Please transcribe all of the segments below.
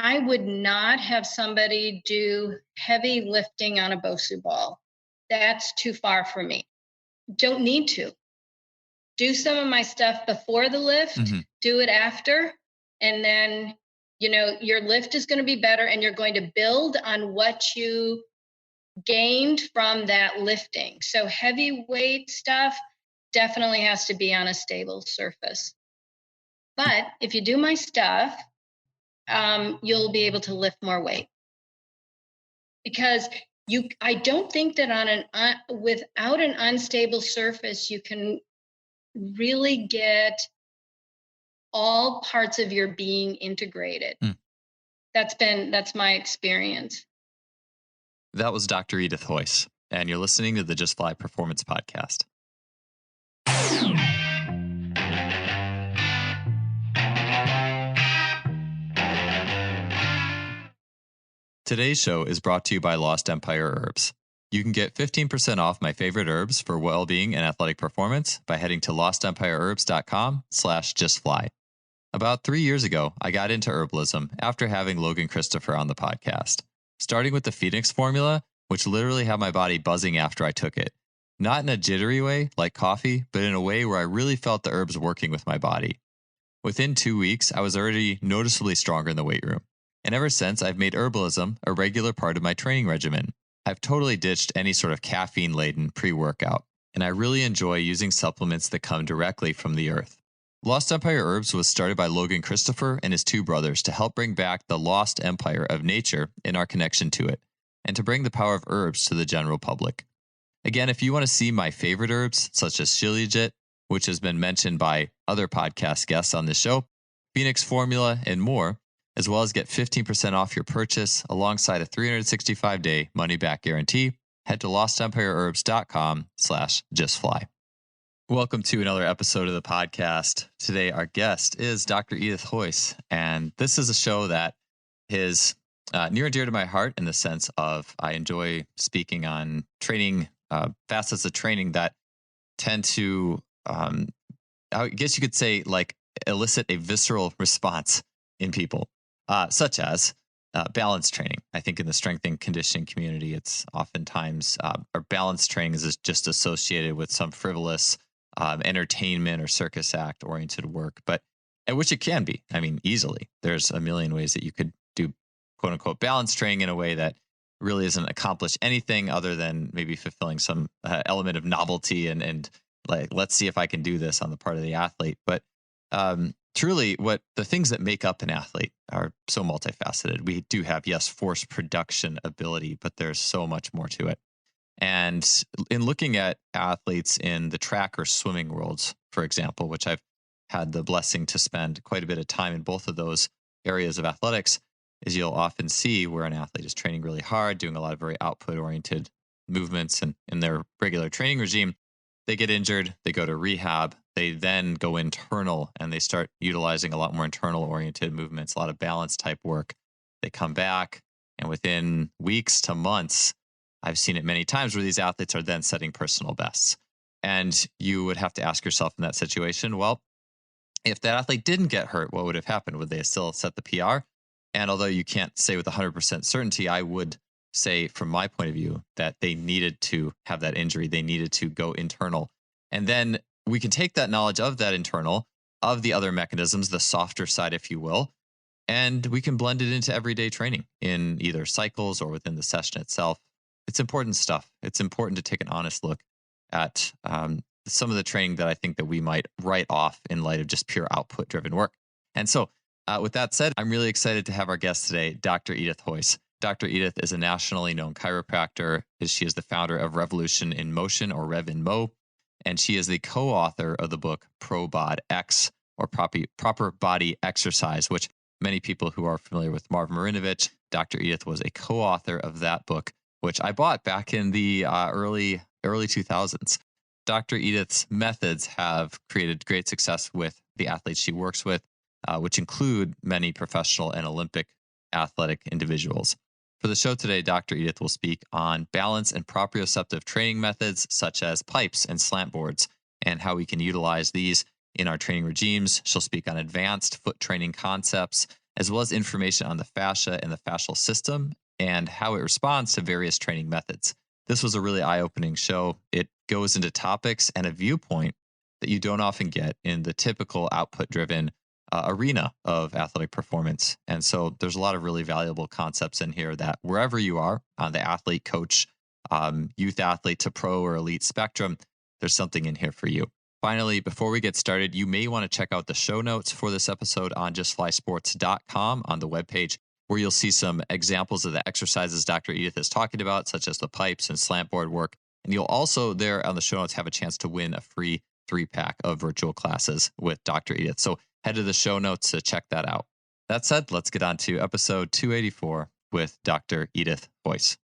I would not have somebody do heavy lifting on a Bosu ball. That's too far for me. Don't need to. Do some of my stuff before the lift, do it after, and then, your lift is going to be better and you're going to build on what you gained from that lifting. So heavyweight stuff definitely has to be on a stable surface. But if you do my stuff, you'll be able to lift more weight. Because I don't think that without an unstable surface, you can really get all parts of your being integrated. That's my experience. That was Dr. Edythe Heus, and you're listening to the Just Fly Performance Podcast. Today's show is brought to you by Lost Empire Herbs. You can get 15% off my favorite herbs for well-being and athletic performance by heading to lostempireherbs.com/justfly. About 3 years ago, I got into herbalism after having Logan Christopher on the podcast, starting with the Phoenix formula, which literally had my body buzzing after I took it. Not in a jittery way like coffee, but in a way where I really felt the herbs working with my body. Within 2 weeks, I was already noticeably stronger in the weight room. And ever since, I've made herbalism a regular part of my training regimen. I've totally ditched any sort of caffeine-laden pre-workout, and I really enjoy using supplements that come directly from the earth. Lost Empire Herbs was started by Logan Christopher and his two brothers to help bring back the lost empire of nature and our connection to it, and to bring the power of herbs to the general public. Again, if you want to see my favorite herbs, such as Shilajit, which has been mentioned by other podcast guests on this show, Phoenix Formula, and more, as well as get 15% off your purchase alongside a 365-day money-back guarantee, head to lostempireherbs.com/justfly. Welcome to another episode of the podcast. Today, our guest is Dr. Edythe Heus, and this is a show that is near and dear to my heart in the sense of I enjoy speaking on training, facets of training that tend to, I guess you could say, like elicit a visceral response in people, such as balance training. I think in the strength and conditioning community, it's oftentimes our balance training is just associated with some frivolous entertainment or circus act oriented work, but which it can be. I mean, easily. There's a million ways that you could do quote unquote balance training in a way that really doesn't accomplish anything other than maybe fulfilling some element of novelty and like, let's see if I can do this on the part of the athlete. But truly, what the things that make up an athlete are so multifaceted. We do have, yes, force production ability, but there's so much more to it. And in looking at athletes in the track or swimming worlds, for example, which I've had the blessing to spend quite a bit of time in both of those areas of athletics, is you'll often see where an athlete is training really hard, doing a lot of very output-oriented movements, and in their regular training regime, they get injured, they go to rehab, they then go internal, and they start utilizing a lot more internal-oriented movements, a lot of balance type work. They come back, and within weeks to months, I've seen it many times where these athletes are then setting personal bests. And you would have to ask yourself in that situation, well, if that athlete didn't get hurt, what would have happened? Would they still set the PR? And although you can't say with 100% certainty, I would say from my point of view that they needed to have that injury. They needed to go internal. And then we can take that knowledge of that internal, of the other mechanisms, the softer side, if you will, and we can blend it into everyday training in either cycles or within the session itself. It's important stuff. It's important to take an honest look at some of the training that I think that we might write off in light of just pure output-driven work. And so with that said, I'm really excited to have our guest today, Dr. Edythe Heus. Dr. Edythe is a nationally known chiropractor. She is the founder of Revolution in Motion, or RevinMo, and she is the co-author of the book ProBodX, or Proper Body Exercise, which many people who are familiar with Marv Marinovich, Dr. Edythe was a co-author of that book, which I bought back in the early 2000s. Dr. Edythe's methods have created great success with the athletes she works with, which include many professional and Olympic athletic individuals. For the show today, Dr. Edythe will speak on balance and proprioceptive training methods such as pipes and slant boards and how we can utilize these in our training regimes. She'll speak on advanced foot training concepts as well as information on the fascia and the fascial system and how it responds to various training methods. This was a really eye-opening show. It goes into topics and a viewpoint that you don't often get in the typical output-driven arena of athletic performance. And so there's a lot of really valuable concepts in here that wherever you are on the athlete, coach, youth athlete to pro or elite spectrum, there's something in here for you. Finally, before we get started, you may want to check out the show notes for this episode on justflysports.com on the webpage, where you'll see some examples of the exercises Dr. Edythe is talking about, such as the pipes and slant board work. And you'll also there on the show notes have a chance to win a free 3-pack of virtual classes with Dr. Edythe. So head to the show notes to check that out. That said, let's get on to episode 284 with Dr. Edythe Heus.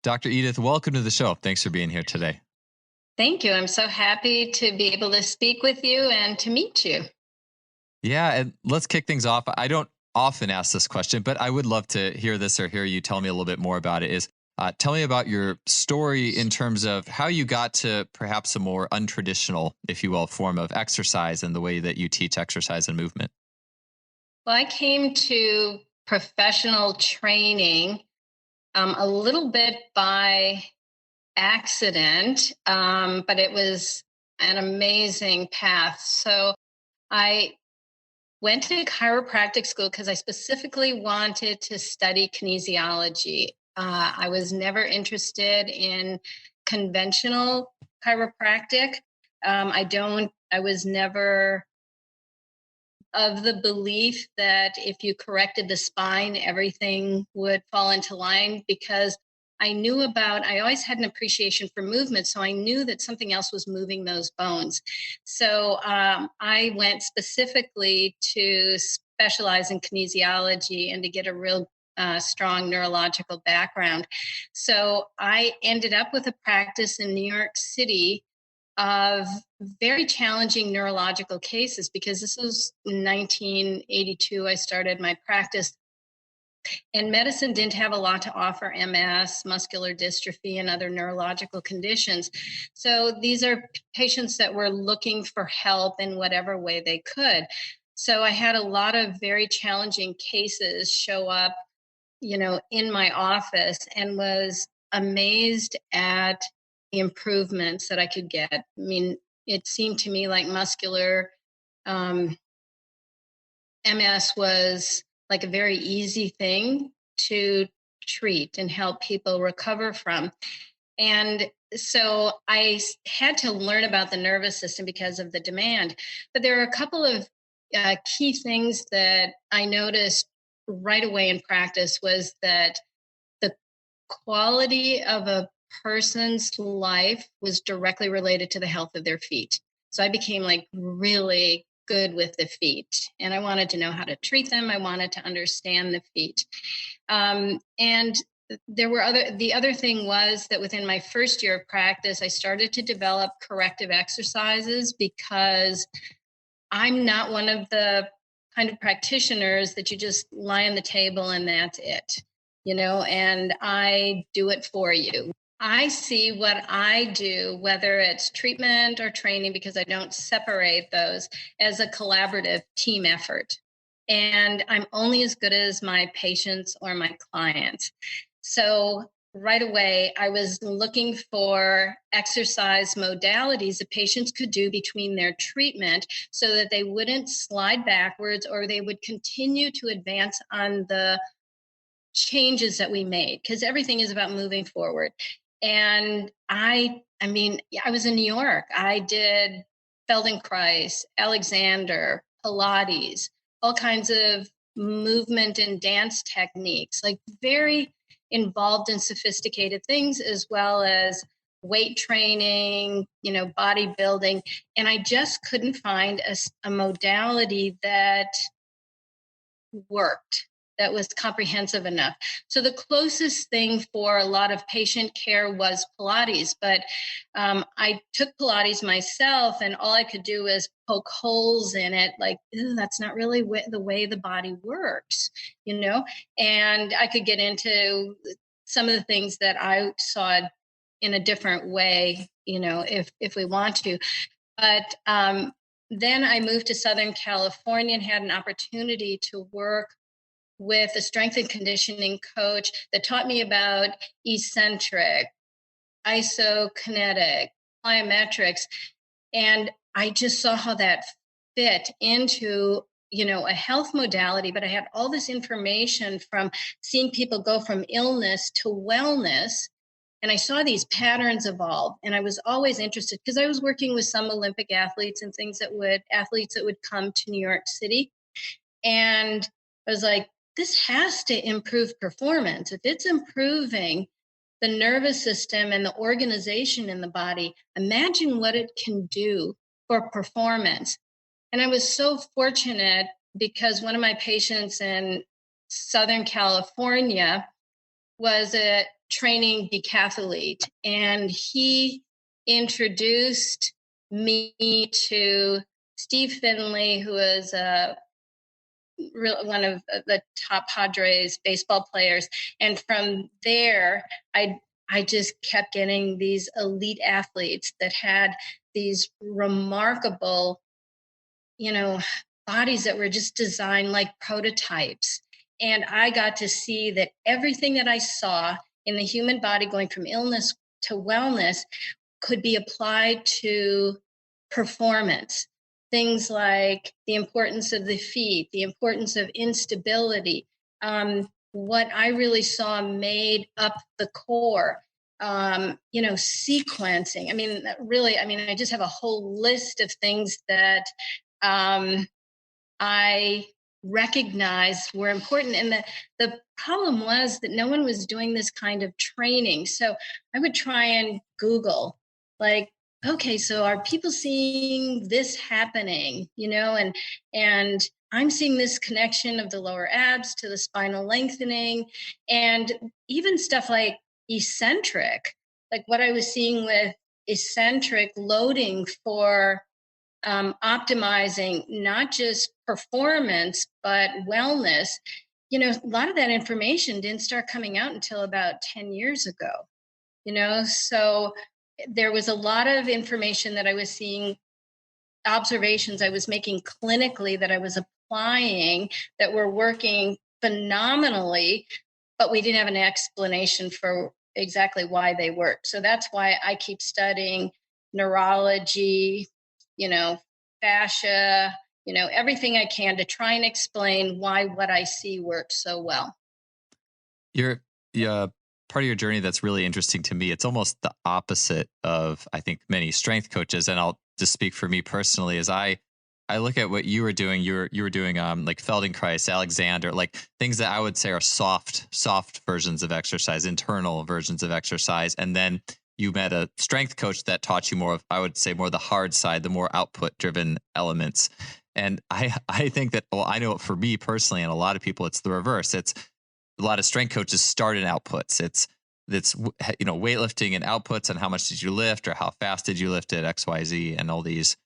Dr. Edythe, welcome to the show. Thanks for being here today. Thank you. I'm so happy to be able to speak with you and to meet you. Yeah, and let's kick things off. I don't often ask this question, but I would love to hear this or hear you tell me a little bit more about it. Tell me about your story in terms of how you got to perhaps a more untraditional, if you will, form of exercise and the way that you teach exercise and movement. Well, I came to professional training a little bit by accident, but it was an amazing path. So I went to chiropractic school because I specifically wanted to study kinesiology. I was never interested in conventional chiropractic. I was never of the belief that if you corrected the spine, everything would fall into line, because I always had an appreciation for movement. So I knew that something else was moving those bones. So I went specifically to specialize in kinesiology and to get a real strong neurological background. So I ended up with a practice in New York City of very challenging neurological cases, because this was 1982. I started my practice. And medicine didn't have a lot to offer: MS, muscular dystrophy, and other neurological conditions. So these are patients that were looking for help in whatever way they could. So I had a lot of very challenging cases show up, in my office, and was amazed at the improvements that I could get. I mean, it seemed to me like muscular MS was like a very easy thing to treat and help people recover from. And so I had to learn about the nervous system because of the demand. But there are a couple of key things that I noticed right away in practice, was that the quality of a person's life was directly related to the health of their feet. So I became like really good with the feet, and I wanted to know how to treat them. I wanted to understand the feet. And the other thing was that within my first year of practice, I started to develop corrective exercises, because I'm not one of the kind of practitioners that you just lie on the table and that's it, and I do it for you. I see what I do, whether it's treatment or training, because I don't separate those, as a collaborative team effort. And I'm only as good as my patients or my clients. So right away, I was looking for exercise modalities that patients could do between their treatment, so that they wouldn't slide backwards, or they would continue to advance on the changes that we made, because everything is about moving forward. And I was in New York. I did Feldenkrais, Alexander, Pilates, all kinds of movement and dance techniques, like very involved and sophisticated things, as well as weight training, bodybuilding. And I just couldn't find a modality that worked, that was comprehensive enough. So the closest thing for a lot of patient care was Pilates, but I took Pilates myself, and all I could do was poke holes in it, like, that's not really the way the body works, and I could get into some of the things that I saw in a different way, if we want to. But then I moved to Southern California and had an opportunity to work with a strength and conditioning coach that taught me about eccentric, isokinetic, plyometrics. And I just saw how that fit into, a health modality. But I had all this information from seeing people go from illness to wellness. And I saw these patterns evolve. And I was always interested because I was working with some Olympic athletes and athletes that would come to New York City. And I was like, this has to improve performance. If it's improving the nervous system and the organization in the body, imagine what it can do for performance. And I was so fortunate because one of my patients in Southern California was a training decathlete, and he introduced me to Steve Finley, who is one of the top Padres baseball players. And from there, I just kept getting these elite athletes that had these remarkable, bodies that were just designed like prototypes. And I got to see that everything that I saw in the human body going from illness to wellness could be applied to performance. Things like the importance of the feet, the importance of instability, what I really saw made up the core, sequencing. I just have a whole list of things that I recognized were important. And the problem was that no one was doing this kind of training. So I would try and Google, like, okay, so are people seeing this happening, and I'm seeing this connection of the lower abs to the spinal lengthening, and even stuff like eccentric, like what I was seeing with eccentric loading for optimizing not just performance, but wellness. A lot of that information didn't start coming out until about 10 years ago, so there was a lot of information that I was seeing, observations I was making clinically that I was applying that were working phenomenally, but we didn't have an explanation for exactly why they worked. So that's why I keep studying neurology, fascia, everything I can to try and explain why what I see works so well. You're part of your journey that's really interesting to me. It's almost the opposite of, I think, many strength coaches. And I'll just speak for me personally, as I look at what you were doing. You were doing like Feldenkrais, Alexander, like things that I would say are soft versions of exercise, internal versions of exercise. And then you met a strength coach that taught you more of, I would say, more the hard side, the more output driven elements. And I think that, well, I know for me personally, and a lot of people, it's the reverse. It's a lot of strength coaches start in outputs. It's weightlifting and outputs, and how much did you lift, or how fast did you lift it, XYZ, and all these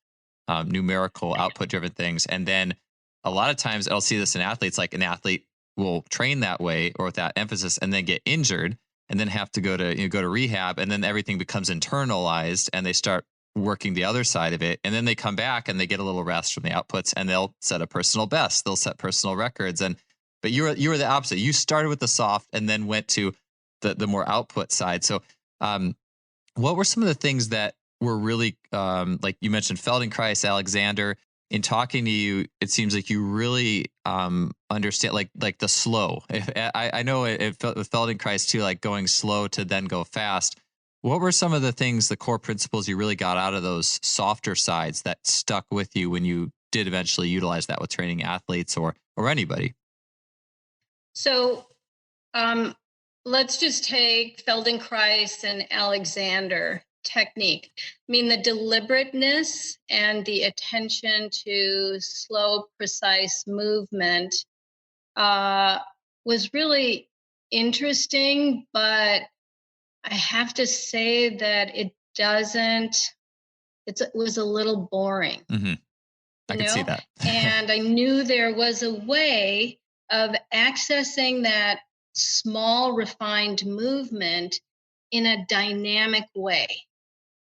numerical output driven things. And then a lot of times I'll see this in athletes, like an athlete will train that way or with that emphasis and then get injured and then have to go to rehab, and then everything becomes internalized and they start working the other side of it. And then they come back and they get a little rest from the outputs and they'll set a personal best, they'll set personal records. But you were the opposite. You started with the soft and then went to the more output side. So what were some of the things that were really, like you mentioned Feldenkrais, Alexander? In talking to you, it seems like you really understand like the slow. I know it felt with Feldenkrais too, like going slow to then go fast. What were some of the things, the core principles you really got out of those softer sides that stuck with you when you did eventually utilize that with training athletes or anybody? So let's just take Feldenkrais and Alexander technique. The deliberateness and the attention to slow, precise movement was really interesting, but I have to say that it was a little boring. Mm-hmm. I can see that. And I knew there was a way of accessing that small, refined movement in a dynamic way.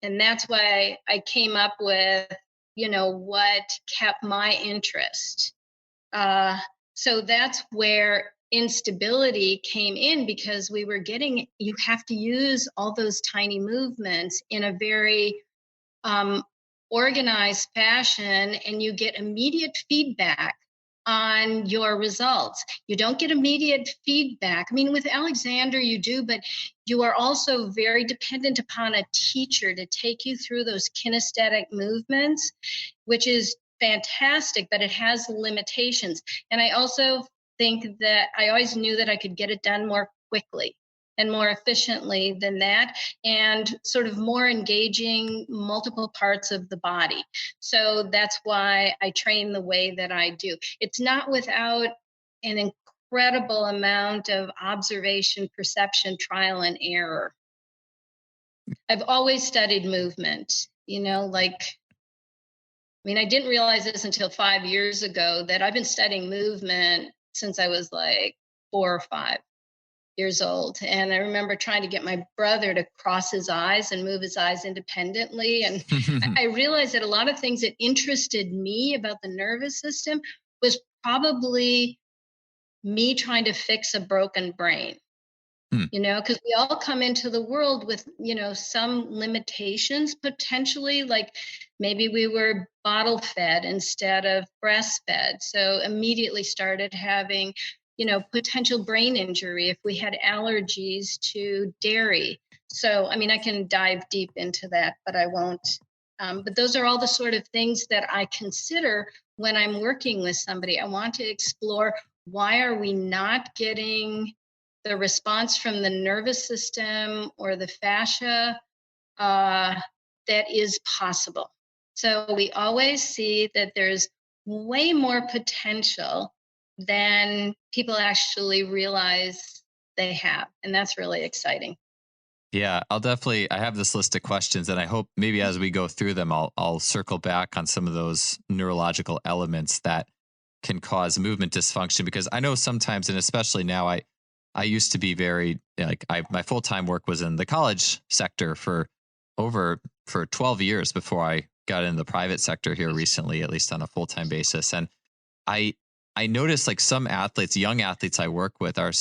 And that's why I came up with what kept my interest. Uh, so that's where instability came in, because you have to use all those tiny movements in a very um, organized fashion, and you get immediate feedback on your results. You don't get immediate feedback. I mean, with Alexander, you do, but you are also very dependent upon a teacher to take you through those kinesthetic movements, which is fantastic, but it has limitations. And I also think that I always knew that I could get it done more quickly and more efficiently than that, and sort of more engaging multiple parts of the body. So that's why I train the way that I do. It's not without an incredible amount of observation, perception, trial, and error. I've always studied movement, I didn't realize this until 5 years ago, that I've been studying movement since I was like 4 or 5 years old. And I remember trying to get my brother to cross his eyes and move his eyes independently. And I realized that a lot of things that interested me about the nervous system was probably me trying to fix a broken brain. Because we all come into the world with, some limitations potentially, like maybe we were bottle fed instead of breastfed. So immediately started having, potential brain injury if we had allergies to dairy. So, I can dive deep into that, but I won't. But those are all the sort of things that I consider when I'm working with somebody. I want to explore, why are we not getting the response from the nervous system or the fascia that is possible. So we always see that there's way more potential than people actually realize they have. And that's really exciting. Yeah, I have this list of questions, and I hope maybe as we go through them, I'll circle back on some of those neurological elements that can cause movement dysfunction, because I know sometimes, and especially now, I used to be very my full-time work was in the college sector for 12 years before I got in the private sector here recently, at least on a full-time basis. And I noticed like some athletes, young athletes I work with are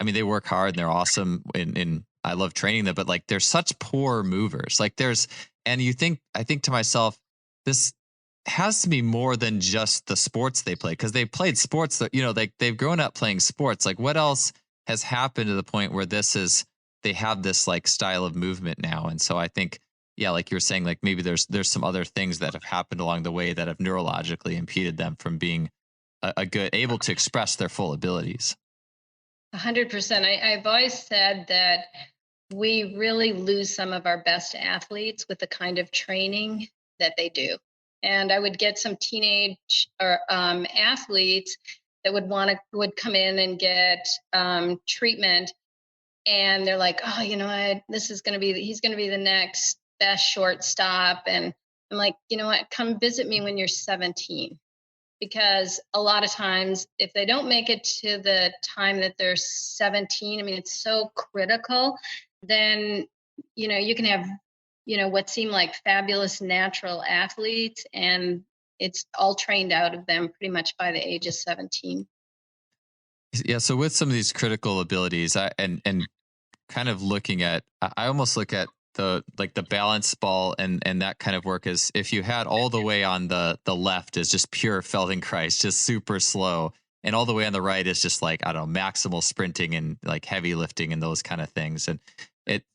they work hard and they're awesome in I love training them, but like they're such poor movers. I think to myself, this has to be more than just the sports they play, because they've played sports that, they've grown up playing sports. Like, what else has happened to the point where they have this like style of movement now? And so I think, yeah, like you're saying, like maybe there's some other things that have happened along the way that have neurologically impeded them from being able to express their full abilities. 100%. I've always said that we really lose some of our best athletes with the kind of training that they do. And I would get some teenage or athletes that would come in and get treatment, and they're like, oh, he's going to be the next best shortstop. And I'm like, you know what, come visit me when you're 17. Because a lot of times, if they don't make it to the time that they're 17, it's so critical, then, you can have, what seem like fabulous natural athletes, and it's all trained out of them pretty much by the age of 17. Yeah. So with some of these critical abilities, and kind of looking at, I almost look at the balance ball and that kind of work is, if you had all the way on the left is just pure Feldenkrais, just super slow, and all the way on the right is just like, I don't know, maximal sprinting and like heavy lifting and those kind of things. And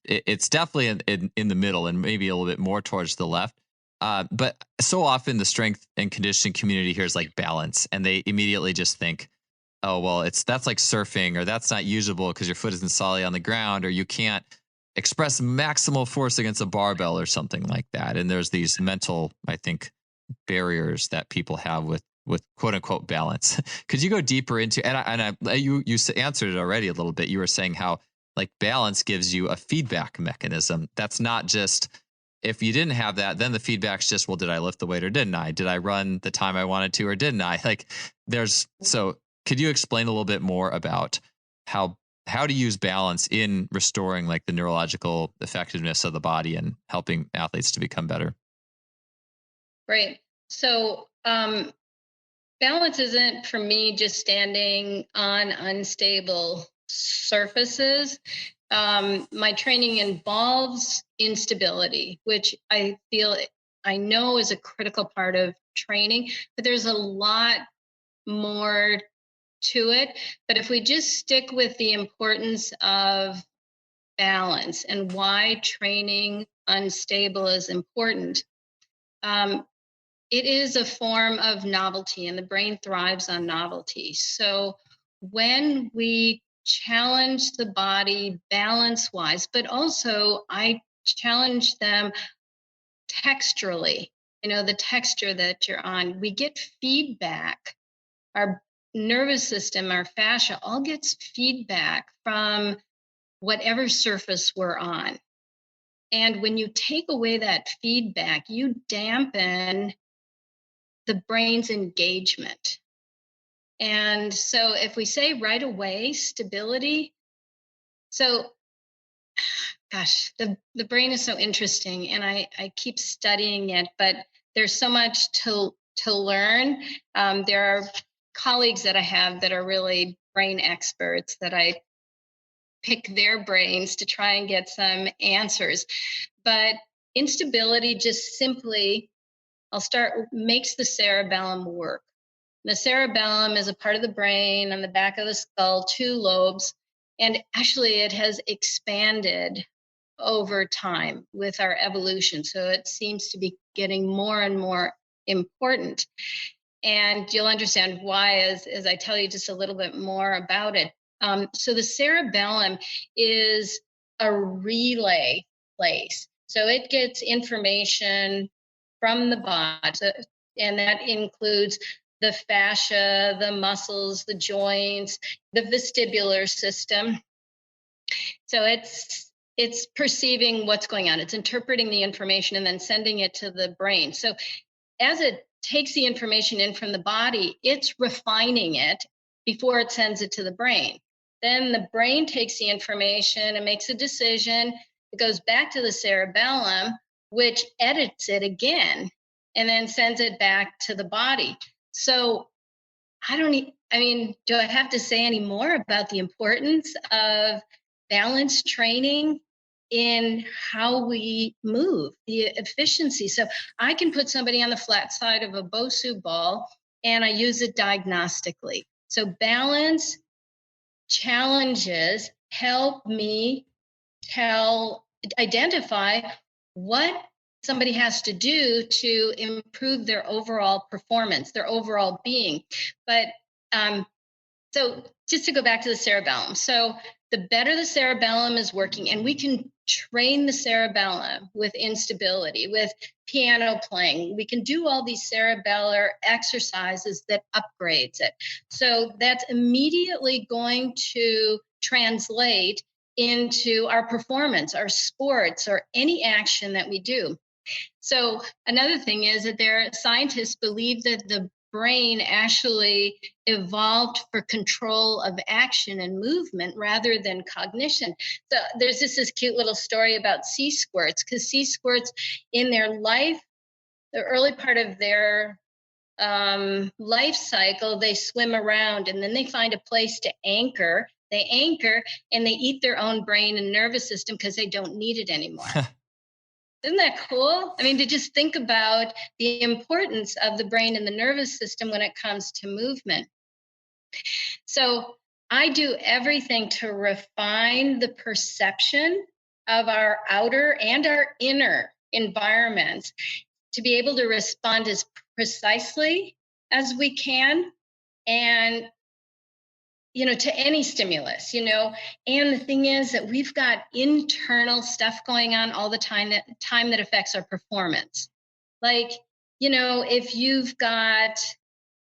it's definitely in the middle, and maybe a little bit more towards the left. But so often the strength and conditioning community here is like balance, and they immediately just think, oh, well, that's like surfing, or that's not usable because your foot isn't solid on the ground, or you can't express maximal force against a barbell or something like that. And there's these mental, I think, barriers that people have with quote unquote balance. Could you go deeper into, you answered it already a little bit. You were saying how like balance gives you a feedback mechanism. That's not just, if you didn't have that, then the feedback's just, well, did I lift the weight or didn't I? Did I run the time I wanted to or didn't I? Like so could you explain a little bit more about how to use balance in restoring like the neurological effectiveness of the body and helping athletes to become better? Great. So, balance isn't for me just standing on unstable surfaces. My training involves instability, which I know is a critical part of training, but there's a lot more to it. But if we just stick with the importance of balance and why training unstable is important, um, it is a form of novelty, and the brain thrives on novelty. So when we challenge the body balance wise, but also I challenge them texturally, the texture that you're on, we get feedback. Our nervous system, our fascia, all gets feedback from whatever surface we're on. And when you take away that feedback, you dampen the brain's engagement. And so if we say right away, stability, so gosh, the brain is so interesting, and I keep studying it, but there's so much to learn. There are colleagues that I have that are really brain experts that I pick their brains to try and get some answers. But instability just simply, makes the cerebellum work. The cerebellum is a part of the brain on the back of the skull, 2 lobes, and actually it has expanded over time with our evolution. So it seems to be getting more and more important. And you'll understand why as I tell you just a little bit more about it. So the cerebellum is a relay place. So it gets information from the body, and that includes the fascia, the muscles, the joints, the vestibular system. So it's perceiving what's going on. It's interpreting the information and then sending it to the brain. So as it takes the information in from the body, it's refining it before it sends it to the brain. Then the brain takes the information and makes a decision. It goes back to the cerebellum, which edits it again and then sends it back to the body. So do I have to say any more about the importance of balance training in how we move, the efficiency? So I can put somebody on the flat side of a Bosu ball and I use it diagnostically. So balance challenges help me identify what somebody has to do to improve their overall performance, their overall being. But so just to go back to the cerebellum. So the better the cerebellum is working, and we can train the cerebellum with instability, with piano playing. We can do all these cerebellar exercises that upgrades it. So that's immediately going to translate into our performance, our sports, or any action that we do. So another thing is that scientists believe that the brain actually evolved for control of action and movement rather than cognition. So there's this cute little story about sea squirts, because sea squirts in their life, the early part of their life cycle, they swim around and then they find a place to anchor. They anchor and they eat their own brain and nervous system because they don't need it anymore. Isn't that cool? I mean, to just think about the importance of the brain and the nervous system when it comes to movement. So I do everything to refine the perception of our outer and our inner environments to be able to respond as precisely as we can, and to any stimulus, and the thing is that we've got internal stuff going on all the time that affects our performance. Like, if you've got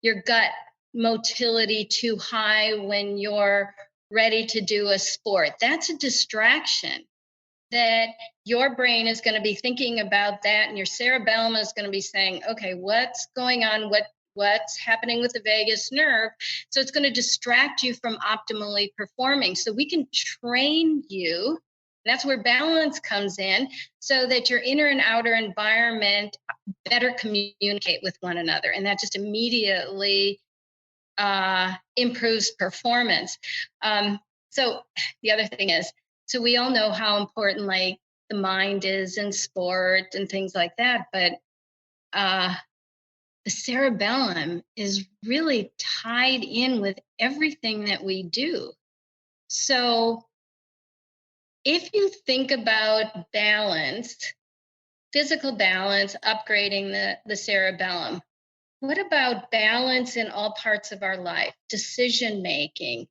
your gut motility too high when you're ready to do a sport, that's a distraction that your brain is going to be thinking about that, and your cerebellum is going to be saying, okay, what's going on? What's happening with the vagus nerve? So it's going to distract you from optimally performing. So we can train you. That's where balance comes in, so that your inner and outer environment better communicate with one another. And that just immediately improves performance. So the other thing is, so we all know how important like the mind is in sport and things like that, but the cerebellum is really tied in with everything that we do. So if you think about balance, physical balance, upgrading the cerebellum, what about balance in all parts of our life? Decision making,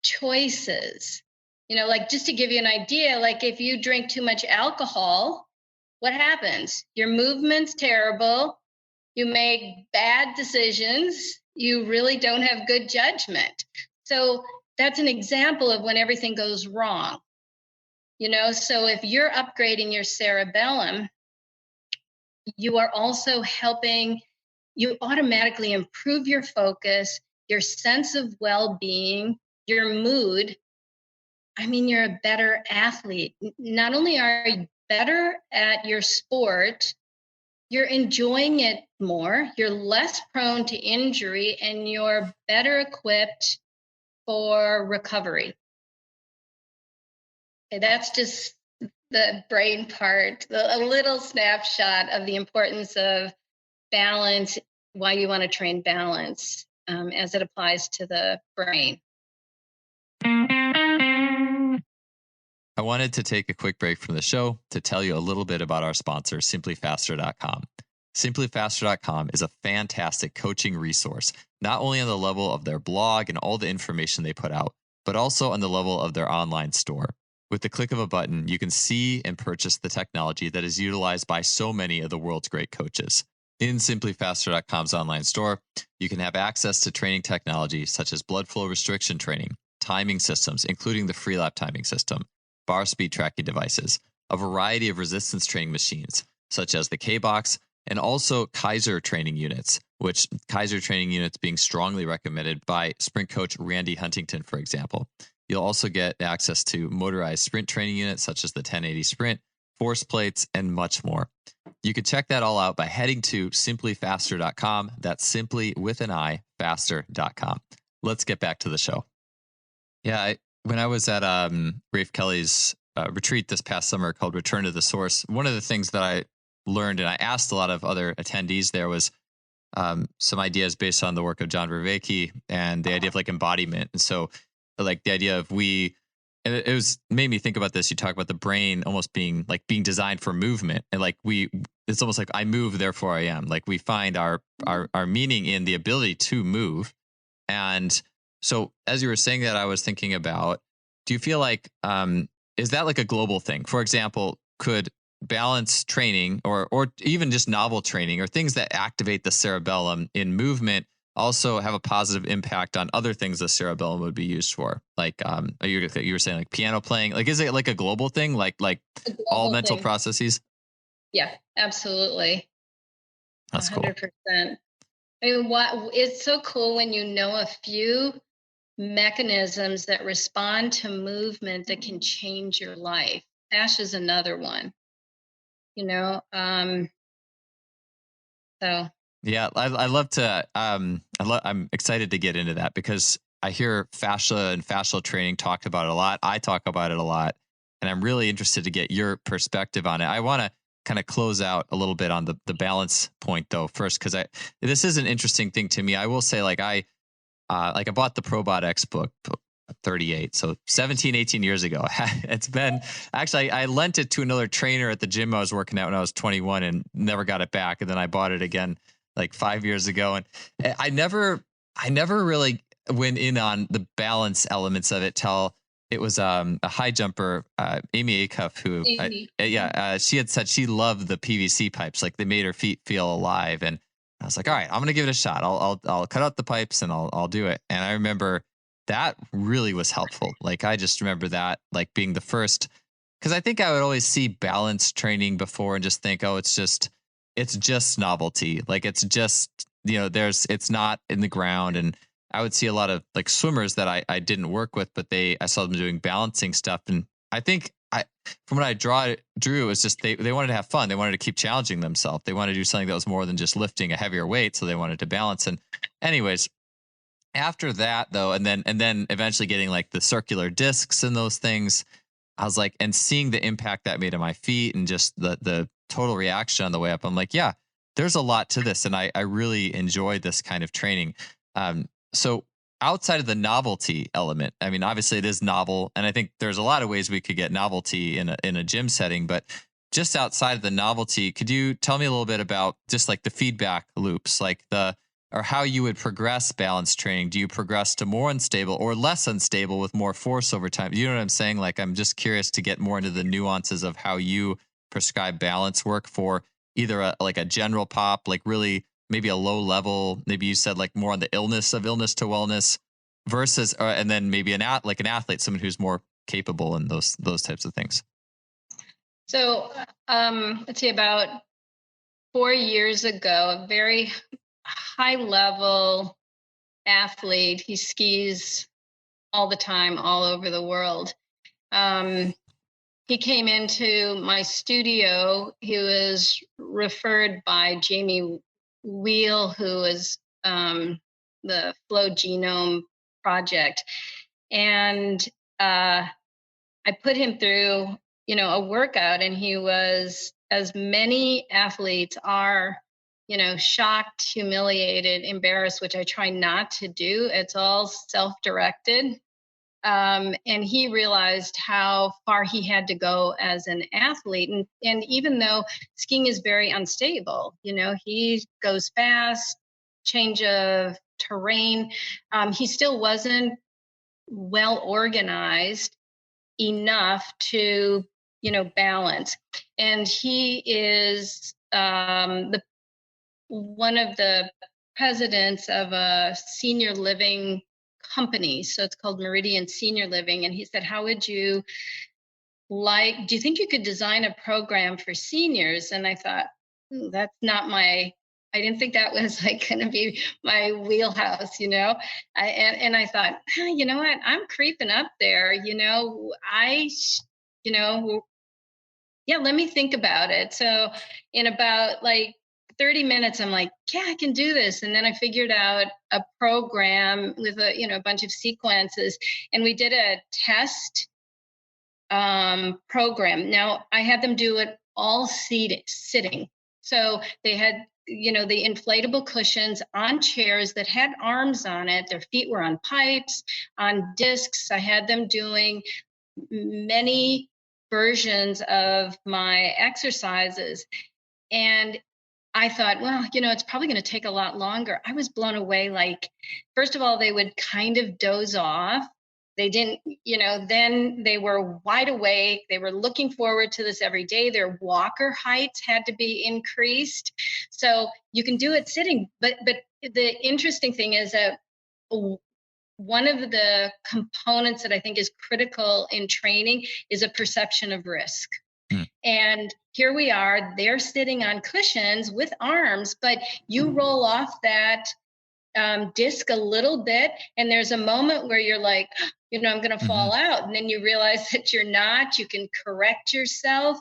choices. Like just to give you an idea, like if you drink too much alcohol, what happens? Your movement's terrible. You make bad decisions. You really don't have good judgment. So that's an example of when everything goes wrong. So if you're upgrading your cerebellum, you are also helping you automatically improve your focus, your sense of well-being, your mood. I mean, you're a better athlete. Not only are you better at your sport, you're enjoying it more, you're less prone to injury, and you're better equipped for recovery. Okay, that's just the brain part, a little snapshot of the importance of balance, why you want to train balance as it applies to the brain. I wanted to take a quick break from the show to tell you a little bit about our sponsor, simplyfaster.com. Simplyfaster.com is a fantastic coaching resource, not only on the level of their blog and all the information they put out, but also on the level of their online store. With the click of a button, you can see and purchase the technology that is utilized by so many of the world's great coaches. In simplyfaster.com's online store, you can have access to training technology such as blood flow restriction training, timing systems, including the Freelap timing system, bar speed tracking devices, a variety of resistance training machines, such as the K-Box, and also Kaiser training units, which Kaiser training units being strongly recommended by sprint coach Randy Huntington, for example. You'll also get access to motorized sprint training units, such as the 1080 Sprint, force plates, and much more. You can check that all out by heading to simplyfaster.com. That's simply with an I, faster.com. Let's get back to the show. Yeah, when I was at Rafe Kelly's retreat this past summer called Return to the Source, one of the things that I learned, and I asked a lot of other attendees there, was some ideas based on the work of John Vervaeke and the idea of like embodiment. And so like the idea of and it was made me think about this. You talk about the brain almost being designed for movement, and like it's almost like I move, therefore I am. Like we find our meaning in the ability to move. And so as you were saying that, I was thinking about, do you feel like, is that like a global thing? For example, could balance training or even just novel training or things that activate the cerebellum in movement also have a positive impact on other things the cerebellum would be used for? Like you were saying like piano playing, like is it like a global thing, like all mental processes? Yeah, absolutely. That's 100%. Cool. I mean, it's so cool when you know a few mechanisms that respond to movement that can change your life. Fascia is another one. So yeah, I love to I'm excited to get into that because I hear fascia and fascial training talked about a lot. I talk about it a lot, and I'm really interested to get your perspective on it. I want to kind of close out a little bit on the balance point though first, because this is an interesting thing to me. I will say I bought the ProBodX book 38, so 17 18 years ago. It's been actually I lent it to another trainer at the gym I was working at when I was 21 and never got it back, and then I bought it again like 5 years ago, and I never really went in on the balance elements of it till it was a high jumper, Amy Acuff, who she had said she loved the PVC pipes, like they made her feet feel alive, and I was like, all right, I'm gonna give it a shot. I'll cut out the pipes and I'll do it. And I remember that really was helpful. Like I just remember that like being the first, because I think I would always see balance training before and just think, oh, it's just novelty. Like it's just it's not in the ground, and I would see a lot of like swimmers that I didn't work with, but I saw them doing balancing stuff. And I think from what I drew, it was just they wanted to have fun. They wanted to keep challenging themselves. They wanted to do something that was more than just lifting a heavier weight. So they wanted to balance. And anyways, after that though, and then eventually getting like the circular discs and those things, I was like, and seeing the impact that made on my feet and just the total reaction on the way up, I'm like, yeah, there's a lot to this. And I really enjoyed this kind of training. So outside of the novelty element, I mean, obviously it is novel, and I think there's a lot of ways we could get novelty in a gym setting, but just outside of the novelty, could you tell me a little bit about just like the feedback loops, like or how you would progress balance training? Do you progress to more unstable or less unstable with more force over time? You know what I'm saying? Like, I'm just curious to get more into the nuances of how you prescribe balance work for either like a general pop, like really maybe a low level, maybe you said like more on the illness to wellness versus, and then maybe an athlete, someone who's more capable in those types of things. So, let's see, about 4 years ago, a very high level athlete, he skis all the time, all over the world. He came into my studio. He was referred by Jamie Wheel, who is the Flow Genome Project. And I put him through, a workout, and he was, as many athletes are, shocked, humiliated, embarrassed, which I try not to do. It's all self-directed. And he realized how far he had to go as an athlete. And even though skiing is very unstable, he goes fast, change of terrain, he still wasn't well organized enough to, balance. And he is one of the presidents of a senior living company. So it's called Meridian Senior Living. And he said, do you think you could design a program for seniors? And I thought, that's not I didn't think that was like going to be my wheelhouse, and I thought, you know what, I'm creeping up there, yeah, let me think about it. So in about like 30 minutes, I'm like, yeah, I can do this. And then I figured out a program with a bunch of sequences, and we did a test program. Now I had them do it all sitting. So they had, the inflatable cushions on chairs that had arms on it. Their feet were on pipes, on discs. I had them doing many versions of my exercises. And I thought, well, it's probably going to take a lot longer. I was blown away. Like, first of all, they would kind of doze off. They didn't, then they were wide awake. They were looking forward to this every day. Their walker heights had to be increased. So you can do it sitting. But the interesting thing is that one of the components that I think is critical in training is a perception of risk. And here we are, they're sitting on cushions with arms, but you roll off that disc a little bit, and there's a moment where you're like, I'm going to fall out. And then you realize that you're not. You can correct yourself.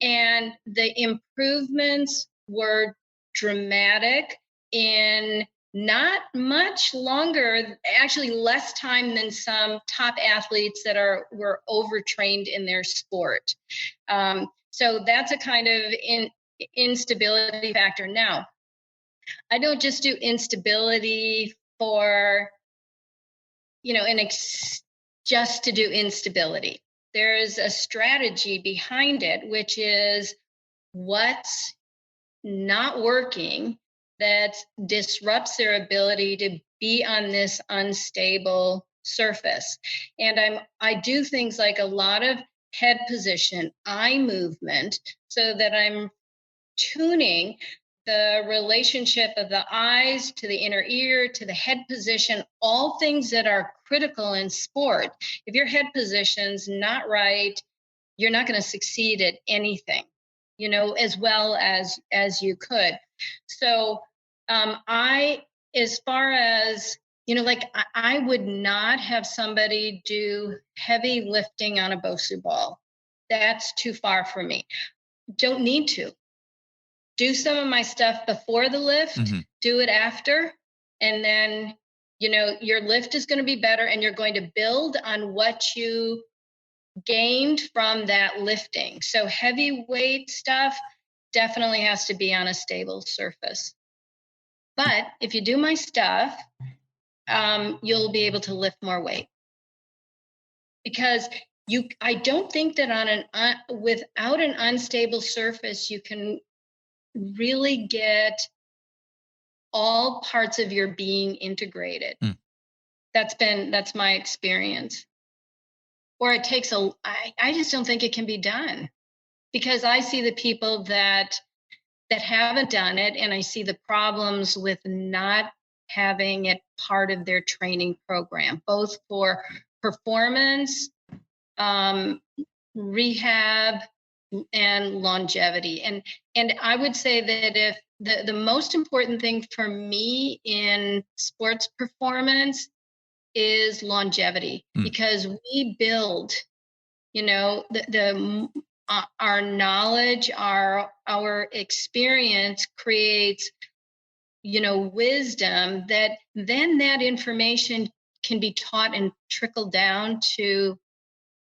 And the improvements were dramatic in not much longer, actually less time than some top athletes that were overtrained in their sport. So that's a kind of instability factor. Now, I don't just do instability for, just to do instability. There's a strategy behind it, which is what's not working that disrupts their ability to be on this unstable surface. And I do things like a lot of head position, eye movement, so that I'm tuning the relationship of the eyes to the inner ear to the head position, all things that are critical in sport. If your head position's not right, you're not going to succeed at anything, as well as you could. So as far as Like I would not have somebody do heavy lifting on a BOSU ball. That's too far for me. Don't need to. Do some of my stuff before the lift, do it after, and then, your lift is going to be better and you're going to build on what you gained from that lifting. So heavyweight stuff definitely has to be on a stable surface. But if you do my stuff, you'll be able to lift more weight. Because I don't think that without an unstable surface, you can really get all parts of your being integrated. That's my experience. Or it takes I just don't think it can be done, because I see the people that haven't done it, and I see the problems with not having it part of their training program, both for performance, rehab, and longevity. And I would say that if the most important thing for me in sports performance is longevity, because we build, our knowledge, our experience creates, wisdom that then that information can be taught and trickle down to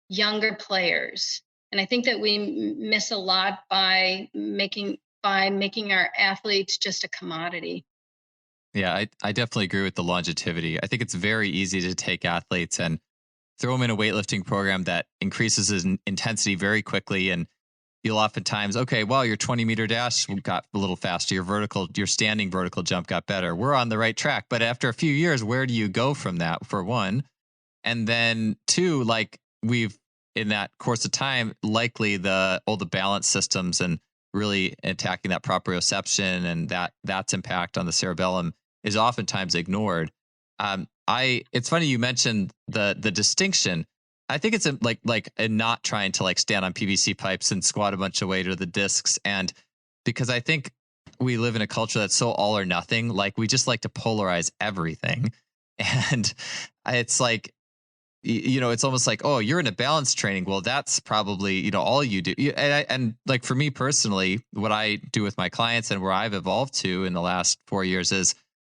younger players. And I think that we miss a lot by making our athletes just a commodity. Yeah, I definitely agree with the longevity. I think it's very easy to take athletes and throw them in a weightlifting program that increases his intensity very quickly. And you'll oftentimes, okay, well, your 20-meter dash got a little faster. Your standing vertical jump got better. We're on the right track. But after a few years, where do you go from that, for one? And then two, like in that course of time, likely all the balance systems and really attacking that proprioception and that's impact on the cerebellum is oftentimes ignored. It's funny you mentioned the distinction. I think it's like not trying to stand on PVC pipes and squat a bunch of weight or the discs. And because I think we live in a culture that's so all or nothing, like we just like to polarize everything. And it's like, it's almost like, oh, you're in a balance training. Well, that's probably, all you do. And like for me personally, what I do with my clients and where I've evolved to in the last 4 years is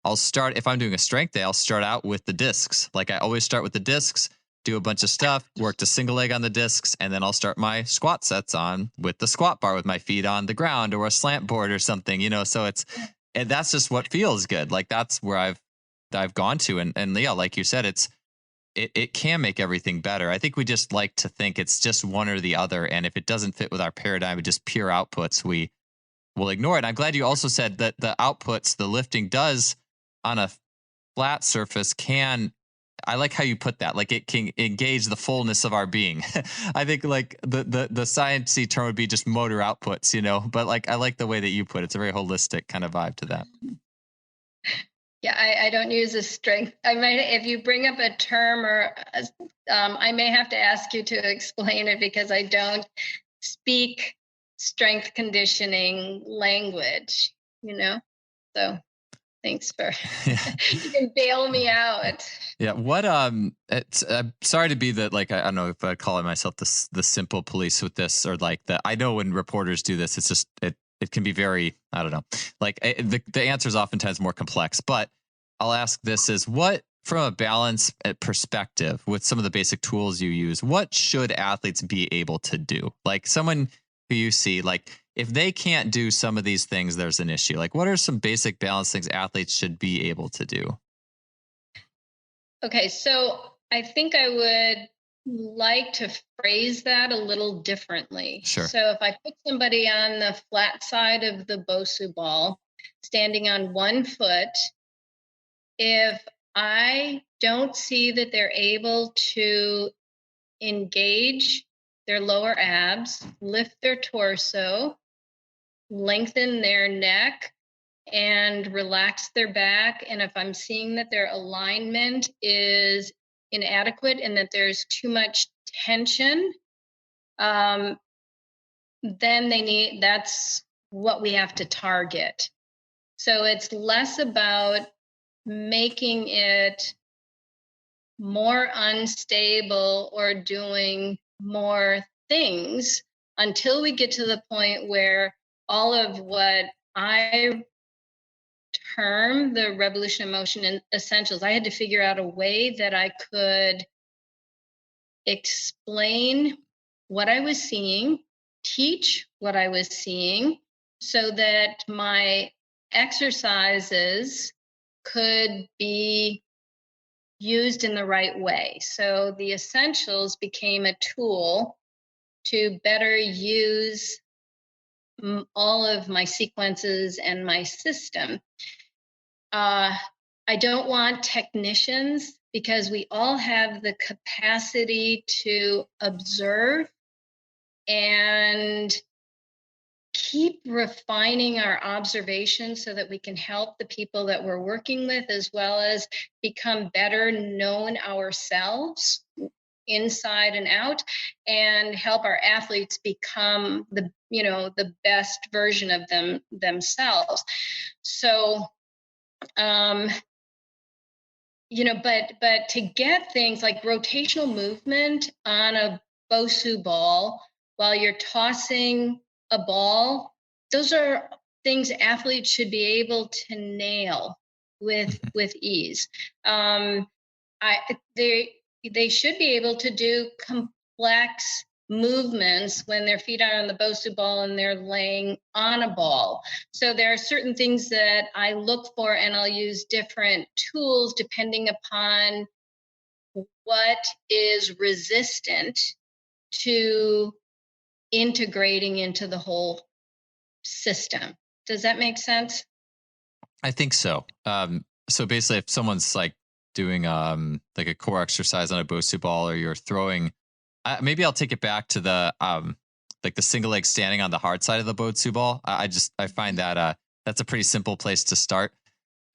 if I'm doing a strength day, I'll start out with the discs. Like I always start with the discs, do a bunch of stuff, work a single leg on the discs, and then I'll start my squat sets on with the squat bar with my feet on the ground or a slant board or something, so and that's just what feels good. Like that's where I've gone to. And yeah, like you said, it can make everything better. I think we just like to think it's just one or the other. And if it doesn't fit with our paradigm of just pure outputs, we will ignore it. And I'm glad you also said that the outputs, the lifting does on a flat surface I like how you put that, like it can engage the fullness of our being. I think like the sciencey term would be just motor outputs, but like, I like the way that you put it. It's a very holistic kind of vibe to that. Yeah, I don't use a strength. I might, if you bring up a term I may have to ask you to explain it, because I don't speak strength conditioning language, So thanks for, you can bail me out. Yeah. What, I'm sorry to be I don't know if I'd call myself the simple police with this, or I know when reporters do this, it's just, it can be very, I don't know, the answer is oftentimes more complex. But I'll ask this is, what, from a balance perspective, with some of the basic tools you use, what should athletes be able to do? Like someone who you see, if they can't do some of these things, there's an issue. Like, what are some basic balance things athletes should be able to do? Okay, so I think I would like to phrase that a little differently. Sure. So if I put somebody on the flat side of the BOSU ball, standing on one foot, if I don't see that they're able to engage their lower abs, lift their torso, lengthen their neck, and relax their back, and if I'm seeing that their alignment is inadequate and that there's too much tension, then that's what we have to target. So it's less about making it more unstable or doing more things until we get to the point where all of what I term the revolution of motion and essentials, I had to figure out a way that I could explain what I was seeing, teach what I was seeing, so that my exercises could be used in the right way. So the essentials became a tool to better use all of my sequences and my system. I don't want technicians, because we all have the capacity to observe and keep refining our observations so that we can help the people that we're working with, as well as become better known ourselves inside and out, and help our athletes become the best version of themselves. So but to get things like rotational movement on a Bosu ball while you're tossing a ball, those are things athletes should be able to nail with ease. They should be able to do complex movements when their feet are on the Bosu ball and they're laying on a ball. So there are certain things that I look for, and I'll use different tools depending upon what is resistant to integrating into the whole system. Does that make sense? I think so. So basically, if someone's like doing like a core exercise on a Bosu ball, or you're throwing, maybe I'll take it back to the like the single leg standing on the hard side of the Bosu ball. I find that that's a pretty simple place to start.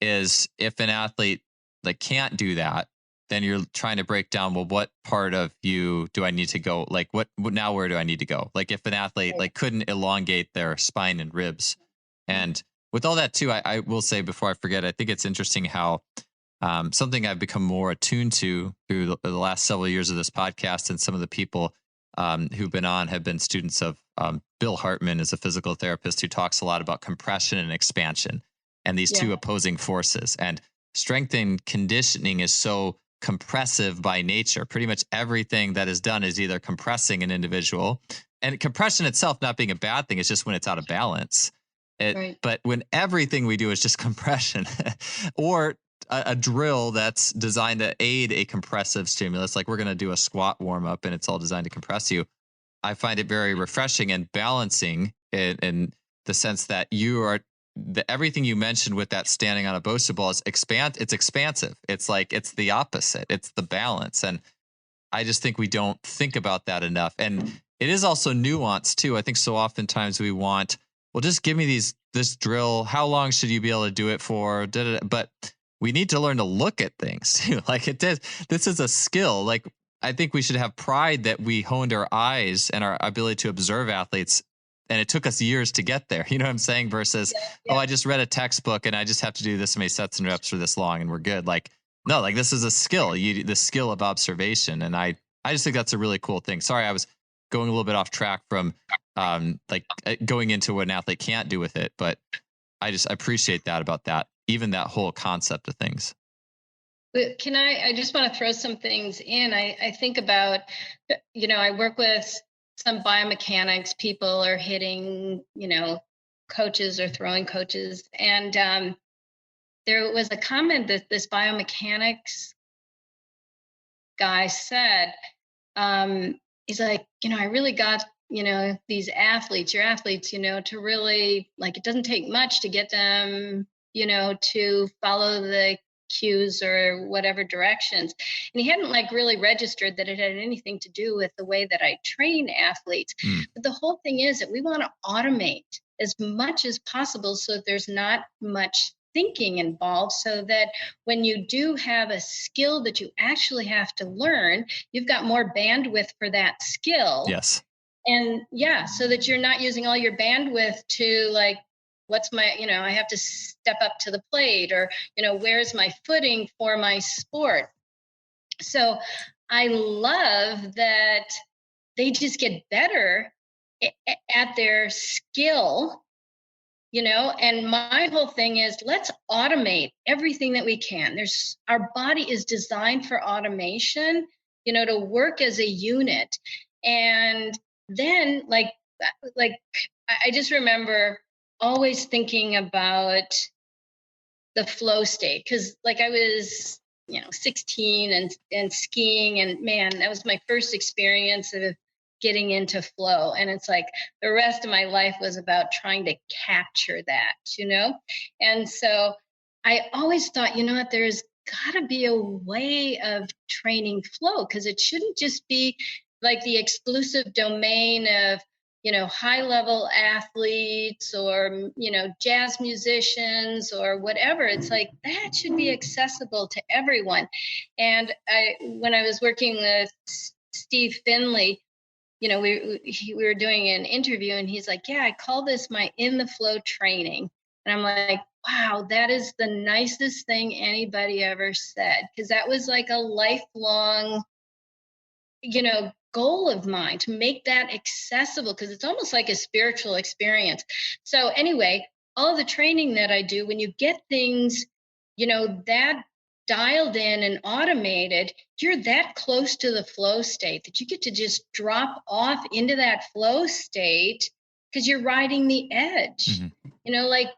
Is if an athlete like can't do that, then you're trying to break down, well, what part of you do I need to go? Like what now, where do I need to go? Like if an athlete like couldn't elongate their spine and ribs. And with all that too, I will say before I forget, I think it's interesting how something I've become more attuned to through the last several years of this podcast, and some of the people who've been on have been students of Bill Hartman, is a physical therapist who talks a lot about compression and expansion and these two opposing forces. And strength and conditioning is so compressive by nature. Pretty much everything that is done is either compressing an individual, and compression itself not being a bad thing. It's just when it's out of balance. But when everything we do is just compression, or a drill that's designed to aid a compressive stimulus, like we're going to do a squat warm up and it's all designed to compress you, I find it very refreshing and balancing in the sense that everything you mentioned with that standing on a Bosu ball is it's expansive. It's like, it's the opposite. It's the balance. And I just think we don't think about that enough. And it is also nuanced too. I think so oftentimes we want, well, just give me this drill. How long should you be able to do it for? But we need to learn to look at things too. Like this is a skill. Like I think we should have pride that we honed our eyes and our ability to observe athletes. And it took us years to get there. You know what I'm saying? Versus, oh, I just read a textbook and I just have to do this many sets and reps for this long and we're good. Like, no, like this is a skill, the skill of observation. And I just think that's a really cool thing. Sorry, I was going a little bit off track from like going into what an athlete can't do with it. But I appreciate that about that, even that whole concept of things. I just want to throw some things in. I think about, I work with some biomechanics people, are hitting, coaches or throwing coaches. And there was a comment that this biomechanics guy said, he's like, I really got, these athletes, your athletes, to really, like, it doesn't take much to get them, to follow the cues or whatever directions. And he hadn't like really registered that it had anything to do with the way that I train athletes. But the whole thing is that we want to automate as much as possible so that there's not much thinking involved, so that when you do have a skill that you actually have to learn, you've got more bandwidth for that skill. Yes. And so that you're not using all your bandwidth to like what's my, I have to step up to the plate, or, where's my footing for my sport? So I love that they just get better at their skill, and my whole thing is, let's automate everything that we can. Our body is designed for automation, to work as a unit. And then like I just remember always thinking about the flow state, because like I was 16 and skiing, and man, that was my first experience of getting into flow. And it's like the rest of my life was about trying to capture that. And so I always thought, what, there's got to be a way of training flow, because it shouldn't just be like the exclusive domain of high level athletes, or jazz musicians, or whatever. It's like that should be accessible to everyone. And when I was working with Steve Finley, we were doing an interview, and he's like, yeah, I call this my in the flow training. And I'm like, wow, that is the nicest thing anybody ever said, because that was like a lifelong goal of mine, to make that accessible, because it's almost like a spiritual experience. So anyway, all of the training that I do, when you get things, that dialed in and automated, you're that close to the flow state that you get to just drop off into that flow state, because you're riding the edge. Like,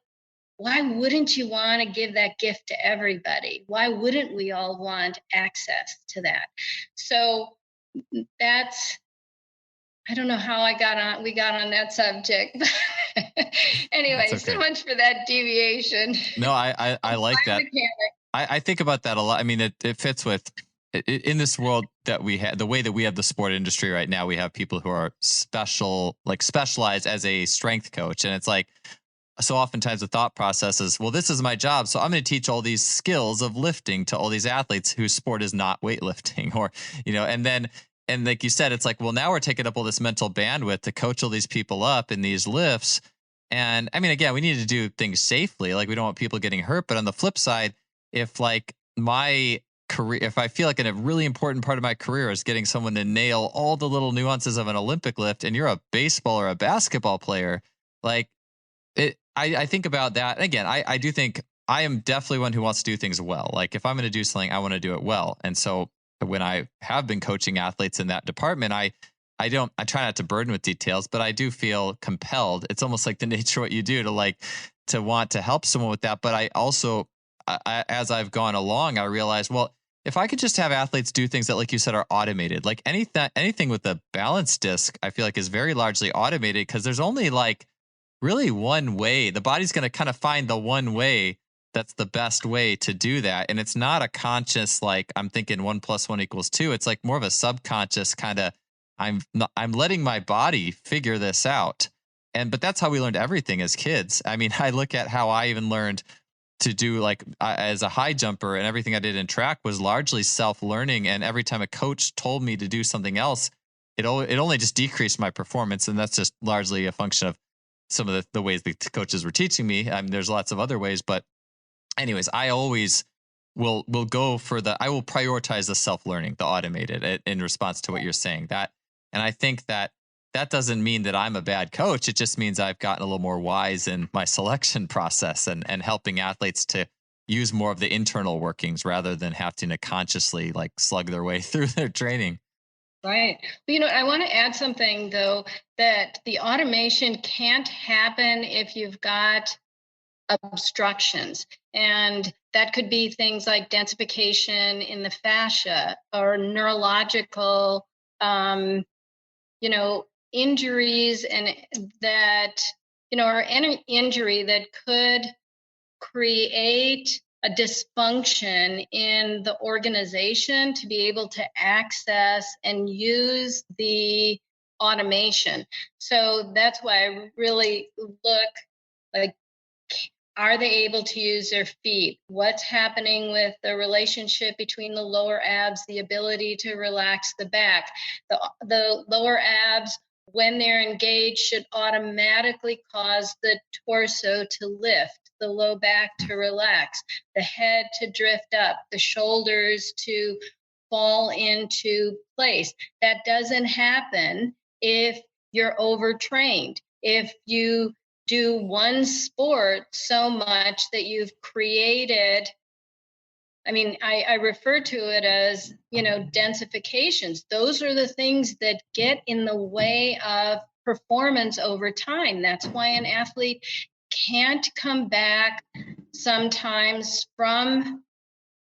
why wouldn't you want to give that gift to everybody? Why wouldn't we all want access to that? So I don't know how we got on that subject. Anyway, okay. So much for that deviation. No, I like that. I think about that a lot. I mean, it fits with, in this world that we have, the way that we have the sport industry right now, we have people who are specialized as a strength coach. And it's like, so oftentimes the thought process is, well, this is my job, so I'm going to teach all these skills of lifting to all these athletes whose sport is not weightlifting, or, and like you said, it's like, well, now we're taking up all this mental bandwidth to coach all these people up in these lifts. And I mean, again, we need to do things safely. Like, we don't want people getting hurt. But on the flip side, if like my career, if I feel like a really important part of my career is getting someone to nail all the little nuances of an Olympic lift, and you're a baseball or a basketball player, like, I think about that. And again, I do think I am definitely one who wants to do things well. Like, if I'm going to do something, I want to do it well. And so when I have been coaching athletes in that department, I try not to burden with details, but I do feel compelled. It's almost like the nature of what you do to want to help someone with that. But I also, as I've gone along, I realized, well, if I could just have athletes do things that, like you said, are automated, like anything with a balance disc, I feel like is very largely automated, because there's only like really one way. The body's going to kind of find the one way that's the best way to do that. And it's not a conscious, like, I'm thinking 1 + 1 = 2. It's like more of a subconscious kind of, I'm letting my body figure this out. But that's how we learned everything as kids. I mean, I look at how I even learned to do, like, as a high jumper, and everything I did in track was largely self-learning. And every time a coach told me to do something else, it only just decreased my performance. And that's just largely a function of some of the ways the coaches were teaching me. There's lots of other ways, but anyways, I always will go for I will prioritize the self-learning, the automated, in response to what you're saying. And I think that doesn't mean that I'm a bad coach. It just means I've gotten a little more wise in my selection process, and helping athletes to use more of the internal workings rather than having to consciously, like, slug their way through their training. Right. I want to add something, though, that the automation can't happen if you've got obstructions. And that could be things like densification in the fascia, or neurological, injuries, and that, or any injury that could create a dysfunction in the organization to be able to access and use the automation. So that's why I really look, like, are they able to use their feet? What's happening with the relationship between the lower abs, the ability to relax the back? The lower abs when they're engaged should automatically cause the torso to lift, the low back to relax, the head to drift up, the shoulders to fall into place. That doesn't happen if you're overtrained. If you do one sport so much that you've created, I refer to it as, densifications. Those are the things that get in the way of performance over time. That's why an athlete can't come back sometimes from,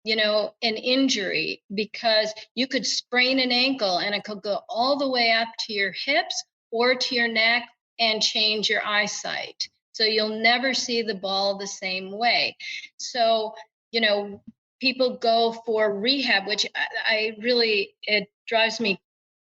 an injury, because you could sprain an ankle and it could go all the way up to your hips or to your neck and change your eyesight. So you'll never see the ball the same way. So, people go for rehab, which I really, it drives me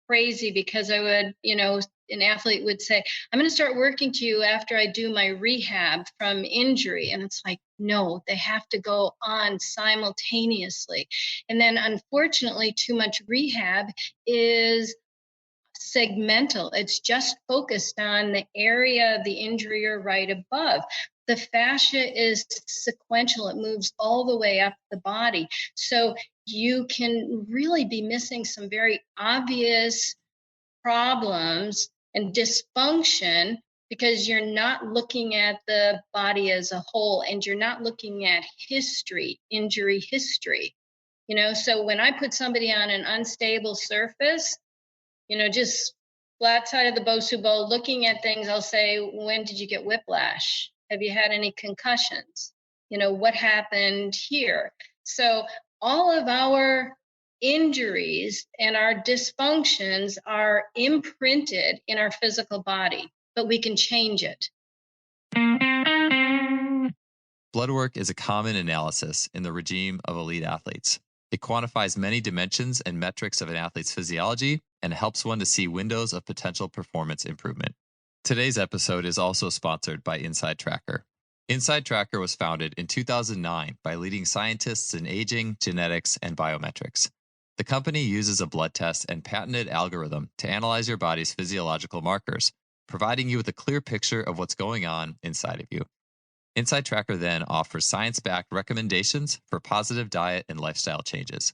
crazy, because I would, an athlete would say, I'm going to start working to you after I do my rehab from injury. And it's like, no, they have to go on simultaneously. And then unfortunately, too much rehab is segmental. It's just focused on the area of the injury or right above. The fascia is sequential. It moves all the way up the body. So you can really be missing some very obvious problems and dysfunction, because you're not looking at the body as a whole, and you're not looking at history, injury history. So when I put somebody on an unstable surface, just flat side of the Bosu bowl, looking at things, I'll say, when did you get whiplash? Have you had any concussions? What happened here? So all of our injuries and our dysfunctions are imprinted in our physical body, but we can change it. Blood work is a common analysis in the regime of elite athletes. It quantifies many dimensions and metrics of an athlete's physiology and helps one to see windows of potential performance improvement. Today's episode is also sponsored by Inside Tracker. Inside Tracker was founded in 2009 by leading scientists in aging, genetics, and biometrics. The company uses a blood test and patented algorithm to analyze your body's physiological markers, providing you with a clear picture of what's going on inside of you. Inside Tracker then offers science-backed recommendations for positive diet and lifestyle changes.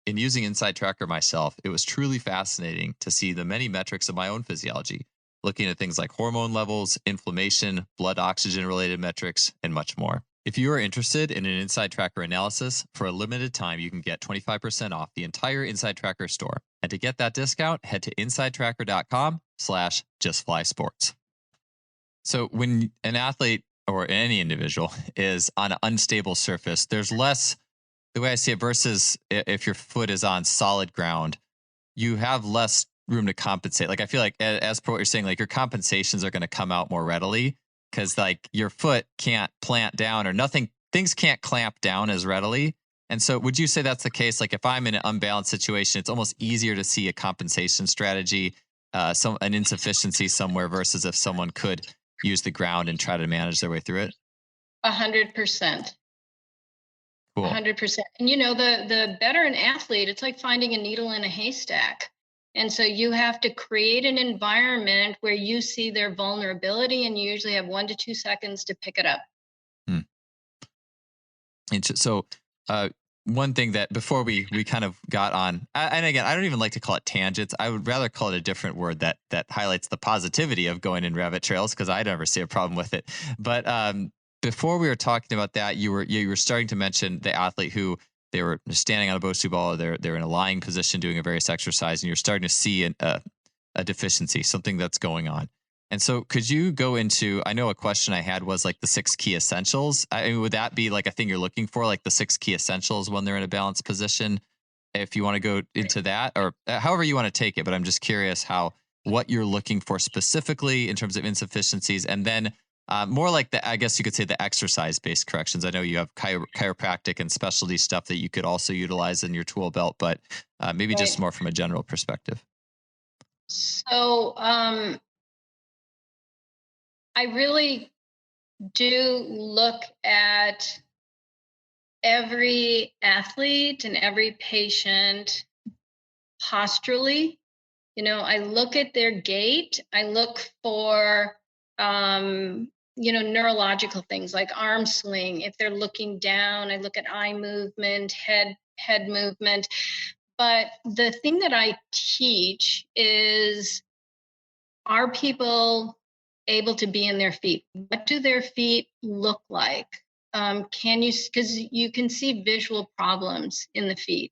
In using Inside Tracker myself, it was truly fascinating to see the many metrics of my own physiology, looking at things like hormone levels, inflammation, blood oxygen-related metrics, and much more. If you are interested in an Inside Tracker analysis, for a limited time, you can get 25% off the entire Inside Tracker store. And to get that discount, head to insidetracker.com/justflysports. So when an athlete or any individual is on an unstable surface, there's less, the way I see it, versus if your foot is on solid ground, you have less room to compensate. Like, I feel like, as per what you're saying, like your compensations are going to come out more readily, because like your foot can't plant down, or nothing, things can't clamp down as readily. And so would you say that's the case? Like if I'm in an unbalanced situation, it's almost easier to see a compensation strategy, an insufficiency somewhere, versus if someone could use the ground and try to manage their way through it? 100%. Cool. 100%. And the better an athlete, it's like finding a needle in a haystack. And so you have to create an environment where you see their vulnerability, and you usually have 1 to 2 seconds to pick it up. And so one thing that before we kind of got on, and again, I don't even like to call it tangents. I would rather call it a different word that highlights the positivity of going in rabbit trails, because I never see a problem with it. But before we were talking about that, you were starting to mention the athlete who they were standing on a Bosu ball, or they're in a lying position doing a various exercise, and you're starting to see a deficiency, something that's going on. And so could you go into, I know a question I had was like the 6 key essentials. I mean, would that be like a thing you're looking for, like the 6 key essentials when they're in a balanced position? If you want to go into that, or however you want to take it, but I'm just curious what you're looking for specifically in terms of insufficiencies. And then more like I guess you could say the exercise-based corrections. I know you have chiropractic and specialty stuff that you could also utilize in your tool belt, but maybe just more from a general perspective. So, I really do look at every athlete and every patient posturally. I look at their gait. I look for, neurological things like arm swing. If they're looking down, I look at eye movement, head movement. But the thing that I teach is, are people able to be in their feet? What do their feet look like? Because you can see visual problems in the feet.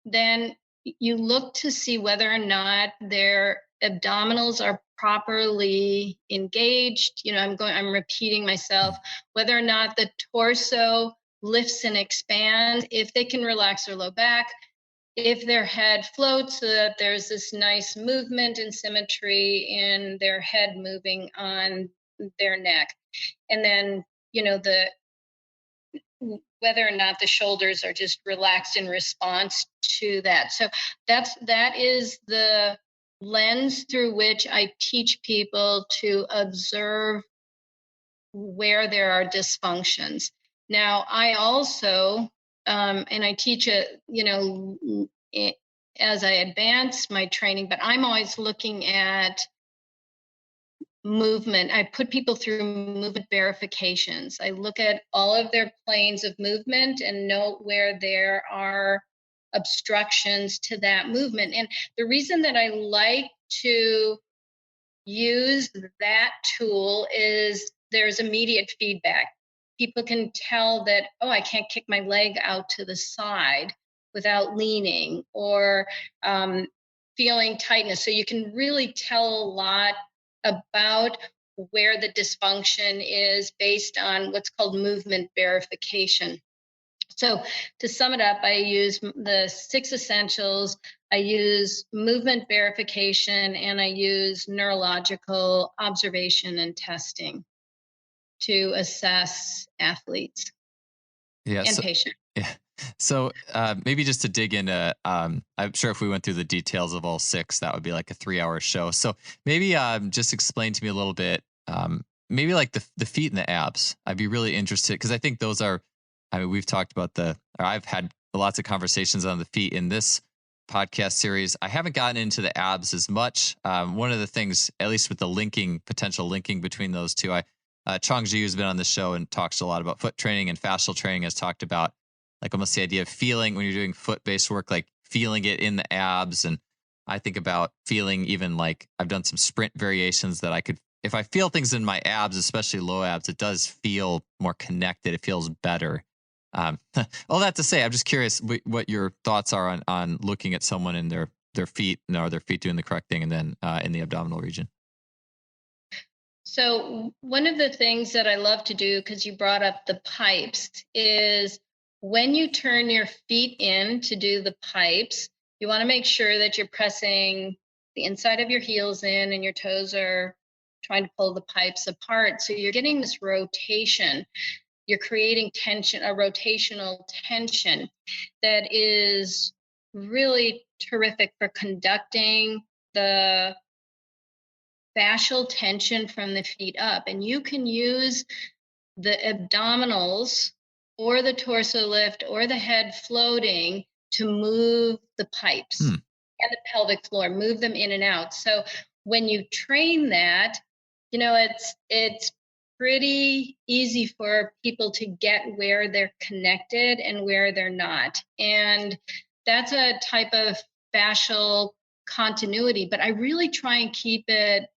Then you look to see whether or not their abdominals are properly engaged. I'm repeating myself, whether or not the torso lifts and expands, if they can relax their low back, if their head floats so that there's this nice movement and symmetry in their head moving on their neck. And then, whether or not the shoulders are just relaxed in response to that. So that is the lens through which I teach people to observe where there are dysfunctions. Now, I also, and I teach it, as I advance my training, but I'm always looking at movement. I put people through movement verifications. I look at all of their planes of movement and note where there are obstructions to that movement. And the reason that I like to use that tool is there's immediate feedback. People can tell that, oh, I can't kick my leg out to the side without leaning, or feeling tightness. So you can really tell a lot about where the dysfunction is based on what's called movement verification. So to sum it up, I use the 6 essentials, I use movement verification, and I use neurological observation and testing to assess athletes and patients. Yeah. So maybe just to dig into, I'm sure if we went through the details of all 6, that would be like a 3-hour show. So maybe just explain to me a little bit, maybe like the feet and the abs. I'd be really interested, because I think those are, we've talked about I've had lots of conversations on the feet in this podcast series. I haven't gotten into the abs as much. One of the things, at least with the potential linking between those two, Chong Ji, who's been on the show and talks a lot about foot training and fascial training, has talked about like almost the idea of feeling when you're doing foot-based work, like feeling it in the abs. And I think about feeling, even like I've done some sprint variations that I could, if I feel things in my abs, especially low abs, it does feel more connected. It feels better. All that to say, I'm just curious what your thoughts are on looking at someone in their feet, are their feet doing the correct thing, and then in the abdominal region. So one of the things that I love to do, because you brought up the pipes, is when you turn your feet in to do the pipes, you want to make sure that you're pressing the inside of your heels in and your toes are trying to pull the pipes apart. So you're getting this rotation. You're creating tension, a rotational tension that is really terrific for conducting the fascial tension from the feet up. And you can use the abdominals or the torso lift or the head floating to move the pipes and the pelvic floor, move them in and out. So when you train that, it's pretty easy for people to get where they're connected and where they're not. And that's a type of fascial continuity, but I really try and keep it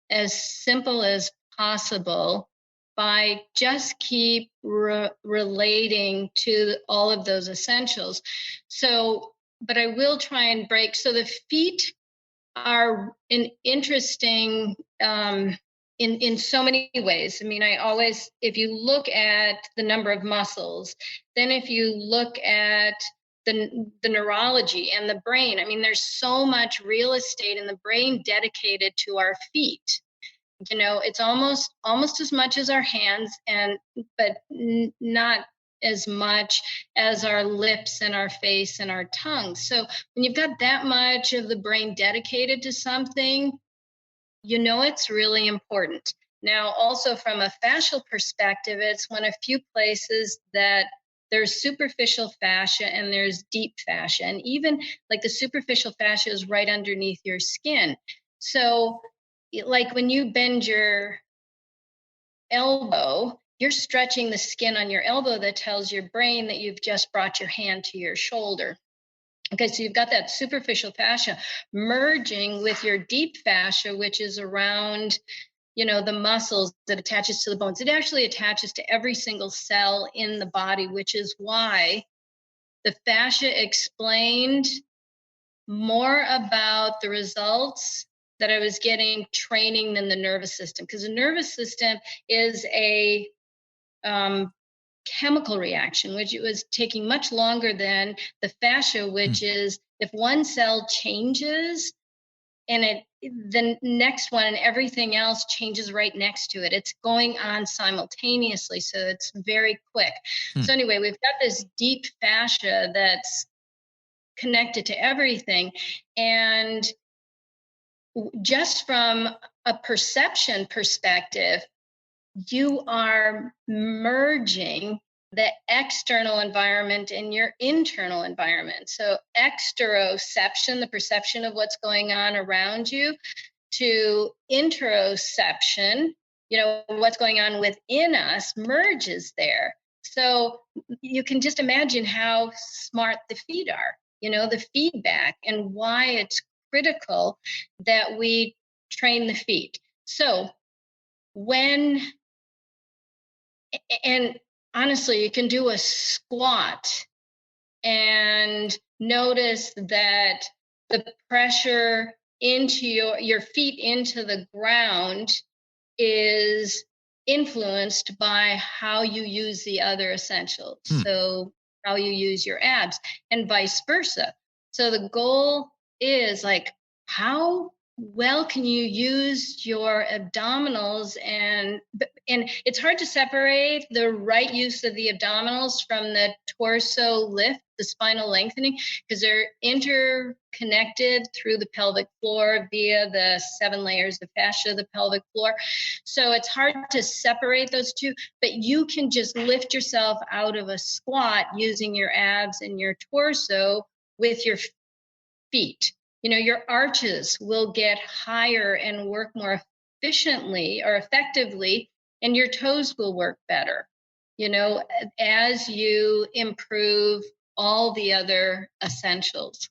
as simple as possible by just keep relating to all of those essentials. So, but I will try and break. So the feet are an interesting, in so many ways. I always, if you look at the number of muscles, then if you look at the neurology and the brain, there's so much real estate in the brain dedicated to our feet. It's almost as much as our hands, but not as much as our lips and our face and our tongue. So when you've got that much of the brain dedicated to something, it's really important. Now, also from a fascial perspective, it's one of few places that there's superficial fascia and there's deep fascia. And even like the superficial fascia is right underneath your skin. So like when you bend your elbow, you're stretching the skin on your elbow that tells your brain that you've just brought your hand to your shoulder. Okay, so you've got that superficial fascia merging with your deep fascia, which is around, the muscles that attaches to the bones. It actually attaches to every single cell in the body, which is why the fascia explained more about the results that I was getting training than the nervous system, because the nervous system is a chemical reaction, which it was taking much longer than the fascia, which is if one cell changes and the next one and everything else changes right next to it. It's going on simultaneously, so it's very quick. So anyway, we've got this deep fascia that's connected to everything. And just from a perception perspective, you are merging the external environment and your internal environment. So exteroception, the perception of what's going on around you, to interoception, what's going on within us, merges there. So you can just imagine how smart the feet are, the feedback, and why it's critical that we train the feet. So and honestly, you can do a squat and notice that the pressure into your feet into the ground is influenced by how you use the other essentials. So how you use your abs and vice versa. So the goal is like, how well can you use your abdominals? And it's hard to separate the right use of the abdominals from the torso lift, the spinal lengthening, because they're interconnected through the pelvic floor via the 7 layers of fascia of the pelvic floor. So it's hard to separate those two, but you can just lift yourself out of a squat using your abs and your torso with your feet. Your arches will get higher and work more efficiently or effectively, and your toes will work better, as you improve all the other essentials.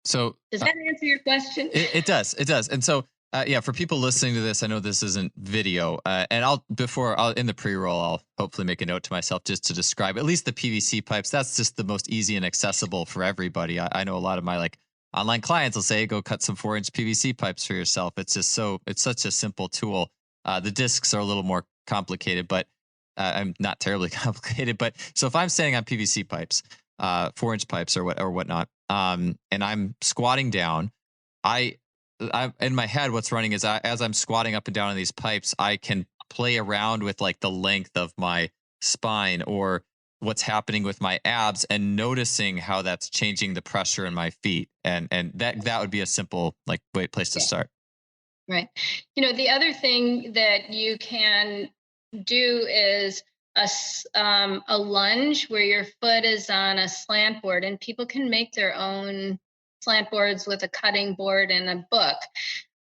So does that answer your question? It does. It does. And so, for people listening to this, I know this isn't video, and I'll in the pre-roll, I'll hopefully make a note to myself just to describe at least the PVC pipes. That's just the most easy and accessible for everybody. I know a lot of my online clients will say, go cut some 4-inch PVC pipes for yourself. It's such a simple tool. The discs are a little more complicated, but I'm not terribly complicated. But so if I'm standing on PVC pipes, 4-inch pipes or whatnot, and I'm squatting down, I in my head, what's running is as I'm squatting up and down on these pipes, I can play around with the length of my spine or what's happening with my abs and noticing how that's changing the pressure in my feet. And that would be a simple place to start. Right. The other thing that you can do is a lunge where your foot is on a slant board, and people can make their own slant boards with a cutting board and a book.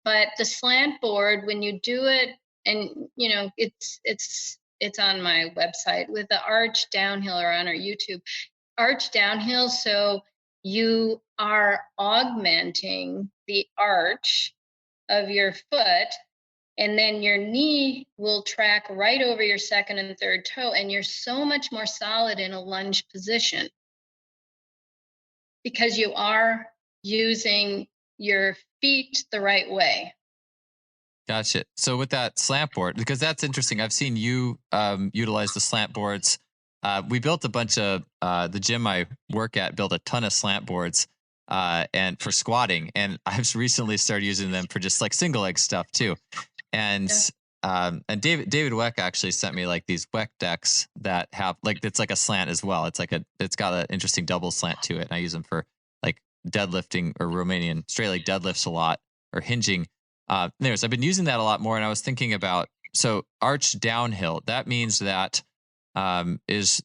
But the slant board, when you do it, and it's on my website with the arch downhill, or on our YouTube, arch downhill. So you are augmenting the arch of your foot, and then your knee will track right over your second and third toe, and you're so much more solid in a lunge position because you are using your feet the right way. Gotcha. So with that slant board, because that's interesting, I've seen you utilize the slant boards. We built a bunch of the gym I work at built a ton of slant boards and for squatting, and I've recently started using them for just single leg stuff too. And David Weck actually sent me these Weck decks that have it's like a slant as well. It's got an interesting double slant to it, and I use them for deadlifting or Romanian straight leg deadlifts a lot, or hinging. Anyways, I've been using that a lot more, and I was thinking about, so arch downhill, that means that is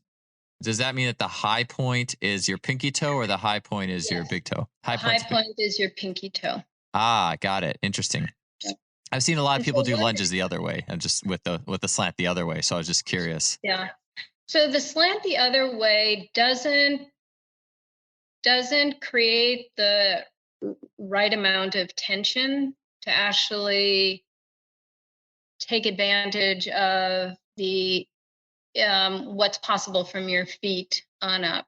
Does that mean that the high point is your pinky toe or the high point is your Yes. big toe? The high Point's big. point is your pinky toe. Ah, got it. Interesting. Yep. I've seen a lot of And so people do what? lunges the other way and just with the slant the other way. So I was just curious. Yeah. So the slant the other way doesn't create the right amount of tension to actually take advantage of the what's possible from your feet on up.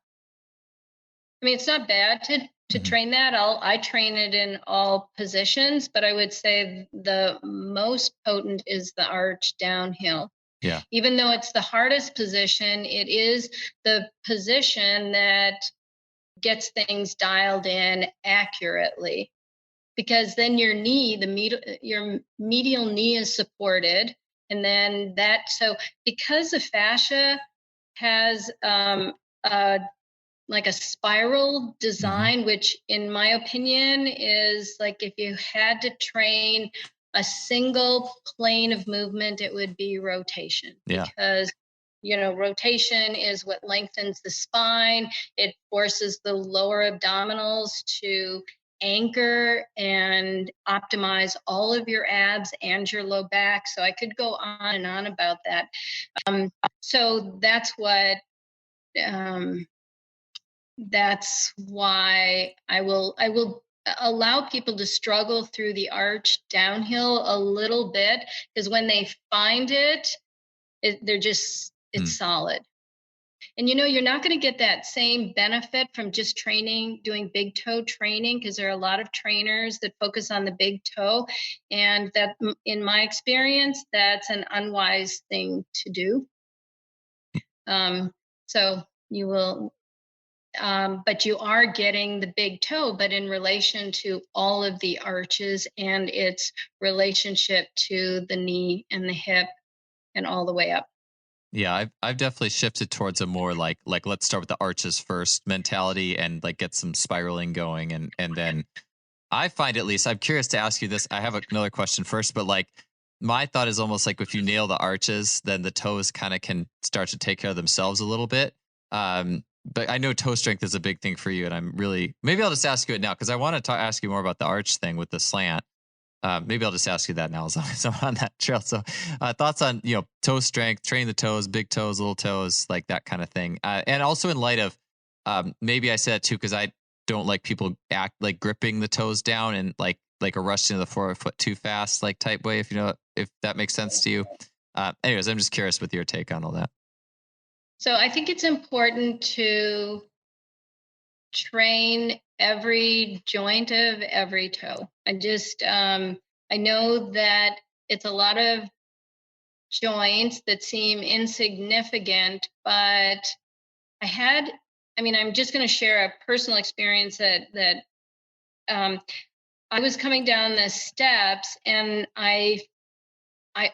I mean, it's not bad to train that. I train it in all positions, but I would say the most potent is the arch downhill. Yeah. Even though it's the hardest position, it is the position that gets things dialed in accurately, because then your knee, your medial knee is supported. And then so because the fascia has like a spiral design, which in my opinion is like if you had to train a single plane of movement, it would be rotation. Yeah. Because rotation is what lengthens the spine. It forces the lower abdominals to anchor and optimize all of your abs and your low back. So I could go on and on about that. So that's why I will allow people to struggle through the arch downhill a little bit, because when they find it's solid. And you're not going to get that same benefit from just doing big toe training, because there are a lot of trainers that focus on the big toe. And that, in my experience, that's an unwise thing to do. So you will, but you are getting the big toe, but in relation to all of the arches and its relationship to the knee and the hip and all the way up. Yeah, I've definitely shifted towards a more like let's start with the arches first mentality and like get some spiraling going, and then I find, at least, I'm curious to ask you this. I have another question first, but like my thought is almost like if you nail the arches, then the toes kind of can start to take care of themselves a little bit. But I know toe strength is a big thing for you, and maybe I'll just ask you it now because I want to ask you more about the arch thing with the slant. Maybe I'll just ask you that now as I'm on that trail. So thoughts on, toe strength, train the toes, big toes, little toes, like that kind of thing. And also in light of, maybe I said it too, because I don't like people act like gripping the toes down and like a rush into the forefoot too fast, like type way, if that makes sense to you. Anyways, I'm just curious with your take on all that. So I think it's important to train every joint of every toe. I know that it's a lot of joints that seem insignificant, but I'm just going to share a personal experience that I was coming down the steps and I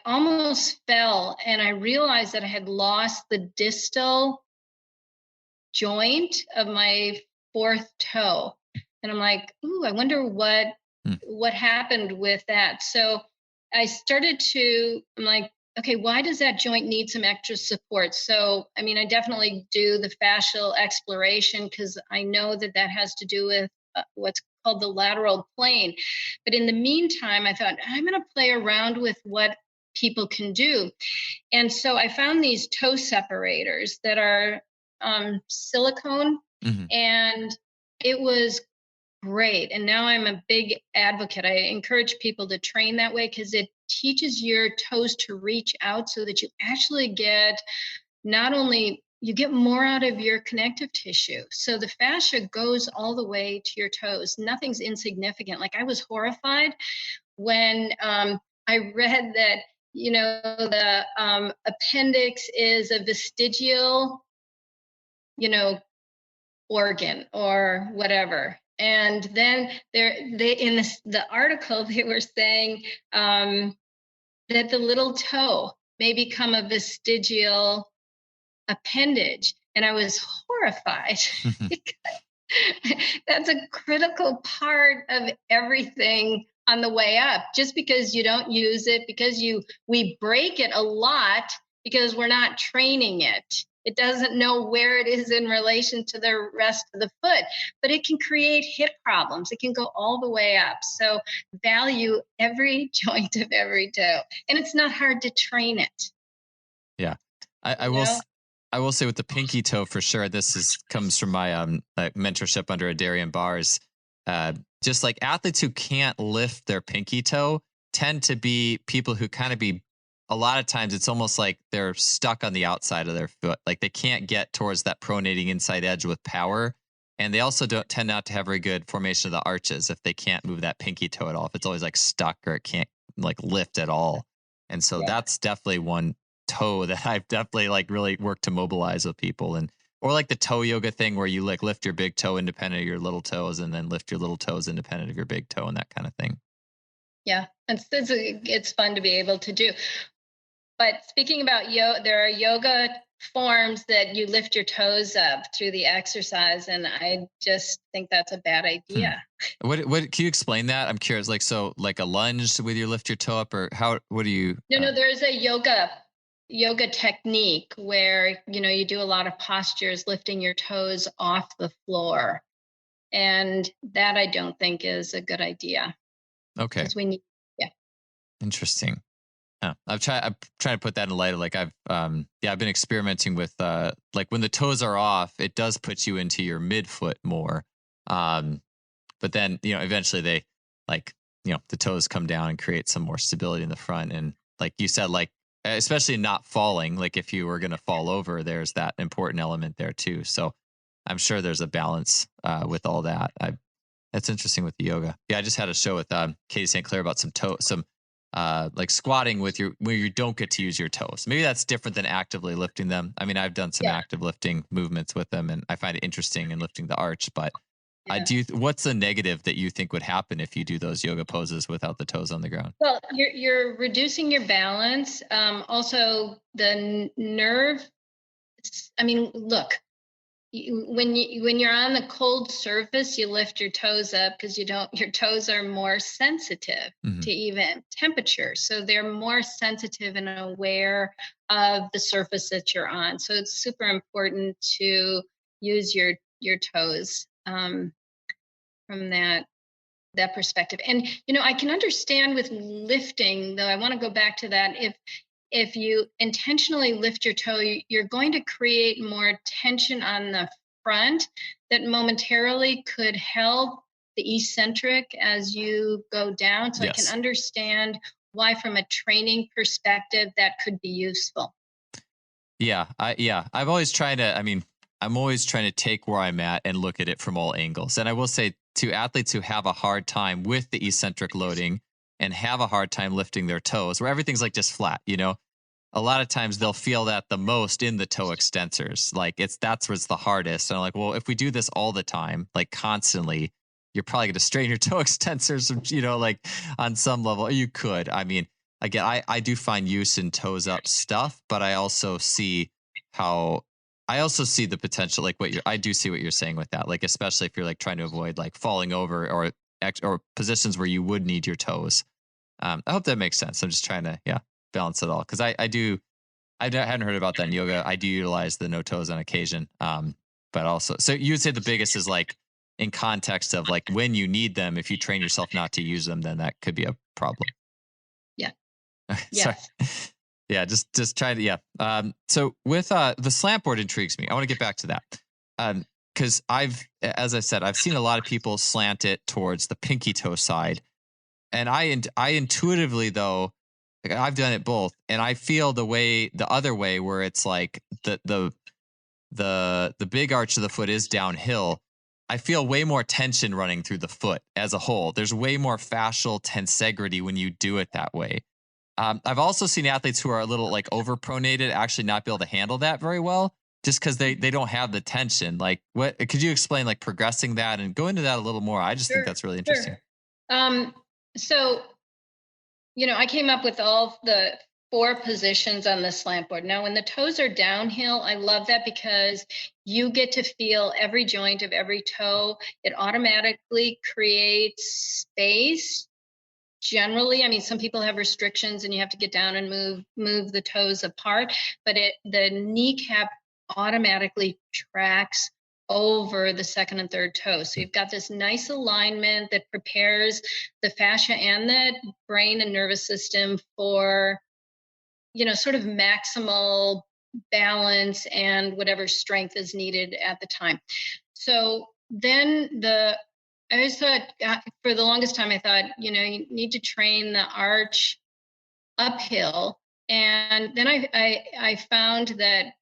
almost fell, and I realized that I had lost the distal joint of my fourth toe. And I'm like, ooh, I wonder what happened with that. So I started I'm like, okay, why does that joint need some extra support? So, I definitely do the fascial exploration because I know that has to do with what's called the lateral plane. But in the meantime, I thought, I'm going to play around with what people can do. And so I found these toe separators that are silicone, and it was great. And now I'm a big advocate. I encourage people to train that way because it teaches your toes to reach out so that you actually get you get more out of your connective tissue. So the fascia goes all the way to your toes. Nothing's insignificant. Like I was horrified when I read that, the appendix is a vestigial, organ or whatever. And then in the article, they were saying that the little toe may become a vestigial appendage. And I was horrified because that's a critical part of everything on the way up. Just because you don't use it, because we break it a lot because we're not training it. It doesn't know where it is in relation to the rest of the foot, but it can create hip problems. It can go all the way up. So value every joint of every toe. And it's not hard to train it. Yeah. I will say with the pinky toe for sure, comes from my mentorship under Darian Bars. Just like athletes who can't lift their pinky toe tend to be people who kind of a lot of times it's almost like they're stuck on the outside of their foot. Like they can't get towards that pronating inside edge with power. And they also don't tend not to have very good formation of the arches if they can't move that pinky toe at all. If it's always like stuck or it can't like lift at all. And so that's definitely one toe that I've definitely like really worked to mobilize with people. Or like the toe yoga thing where you like lift your big toe independent of your little toes and then lift your little toes independent of your big toe and that kind of thing. Yeah, it's fun to be able to do. But speaking about yoga, there are yoga forms that you lift your toes up through the exercise, and I just think that's a bad idea. What can you explain that? I'm curious. Like, so like a lunge with you lift your toe up, or what do you? No, there's a yoga technique where you do a lot of postures lifting your toes off the floor, and that I don't think is a good idea. Okay. Because we need, Interesting. I'm trying to put that in light of like I've been experimenting with like when the toes are off, it does put you into your midfoot more. But then eventually they the toes come down and create some more stability in the front. And like you said, like especially not falling, like if you were going to fall over, there's that important element there too. So I'm sure there's a balance with all that. That's interesting with the yoga. Yeah, I just had a show with Katie St. Clair about some like squatting with where you don't get to use your toes. Maybe that's different than actively lifting them. I mean, I've done some active lifting movements with them and I find it interesting in lifting the arch, but what's the negative that you think would happen if you do those yoga poses without the toes on the ground? Well, you're reducing your balance. Also the nerve. I mean, look, when you're on the cold surface, you lift your toes up because your toes are more sensitive to even temperature. So they're more sensitive and aware of the surface that you're on. So it's super important to use your toes from that perspective. And I can understand with lifting, though I want to go back to that. If you intentionally lift your toe, you're going to create more tension on the front that momentarily could help the eccentric as you go down. So I can understand why, from a training perspective, that could be useful. I'm always trying to take where I'm at and look at it from all angles. And I will say to athletes who have a hard time with the eccentric loading and have a hard time lifting their toes, where everything's like just flat, a lot of times they'll feel that the most in the toe extensors. Like that's where it's the hardest. And I'm like, well, if we do this all the time, like constantly, you're probably going to strain your toe extensors, like on some level. You could. I mean, again, I do find use in toes up stuff, but I also see the potential, like I do see what you're saying with that, like especially if you're like trying to avoid like falling over or positions where you would need your toes. I hope that makes sense. I'm just trying to balance it all because I hadn't heard about that in yoga. I do utilize the no toes on occasion, but also so you would say the biggest is like in context of like when you need them. If you train yourself not to use them, then that could be a problem. Yeah. Yes. Yeah, just try to so with the slant board intrigues me. I want to get back to that because as I said, I've seen a lot of people slant it towards the pinky toe side, and I intuitively though, I've done it both, and I feel the other way where it's like the big arch of the foot is downhill. I feel way more tension running through the foot as a whole. There's way more fascial tensegrity when you do it that way. I've also seen athletes who are a little like overpronated actually not be able to handle that very well just because they don't have the tension. Like what could you explain like progressing that and go into that a little more? I just think that's really interesting. So, I came up with all the 4 positions on the slant board. Now, when the toes are downhill, I love that because you get to feel every joint of every toe. It automatically creates space. Generally, I mean, some people have restrictions and you have to get down and move the toes apart, but the kneecap automatically tracks over the second and third toes. So you've got this nice alignment that prepares the fascia and the brain and nervous system for, sort of maximal balance and whatever strength is needed at the time. So then I always thought, for the longest time, I thought, you need to train the arch uphill. And then I found that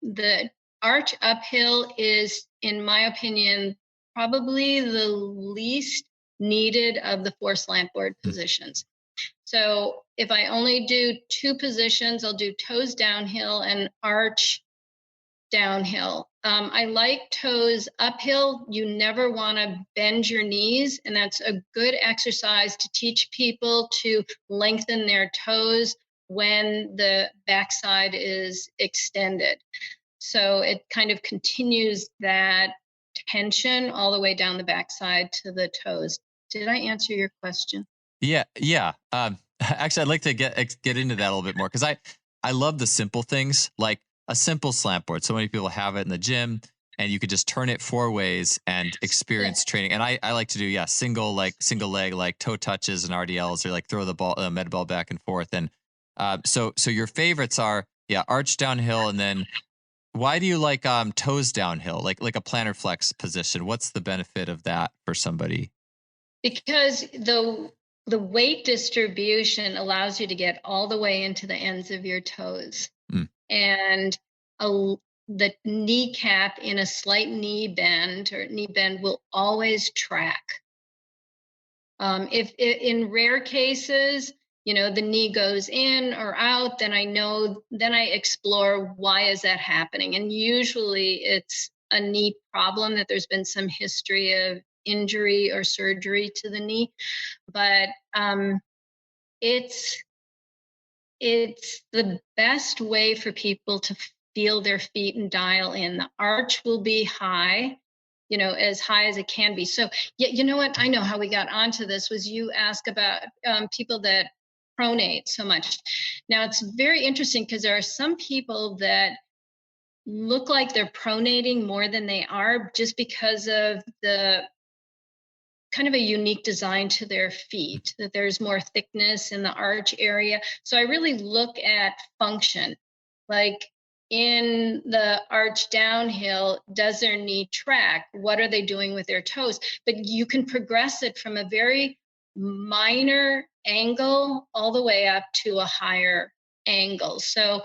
the arch uphill is, in my opinion, probably the least needed of the 4 slant board positions. So if I only do 2 positions, I'll do toes downhill and arch downhill. I like toes uphill. You never want to bend your knees, and that's a good exercise to teach people to lengthen their toes when the backside is extended. So it kind of continues that tension all the way down the backside to the toes. Did I answer your question? Yeah. Actually, I'd like to get into that a little bit more, because I love the simple things, like a simple slant board. So many people have it in the gym, and you could just turn it 4 ways and experience training. And I like to do single leg, like toe touches and RDLs, or like throw the med ball back and forth. And so your favorites are arch downhill, and then why do you like toes downhill, like a plantar flex position? What's the benefit of that for somebody? Because the weight distribution allows you to get all the way into the ends of your toes. And the kneecap in a slight knee bend will always track. If in rare cases, the knee goes in or out, then I explore, why is that happening? And usually it's a knee problem, that there's been some history of injury or surgery to the knee. But it's the best way for people to feel their feet and dial in. The arch will be high, as high as it can be. So, you know what? I know how we got onto this was you ask about people that pronate so much. Now, it's very interesting, because there are some people that look like they're pronating more than they are, just because of the kind of a unique design to their feet, that there's more thickness in the arch area. So I really look at function. Like, in the arch downhill, does their knee track? What are they doing with their toes? But you can progress it from a very minor angle all the way up to a higher angle. So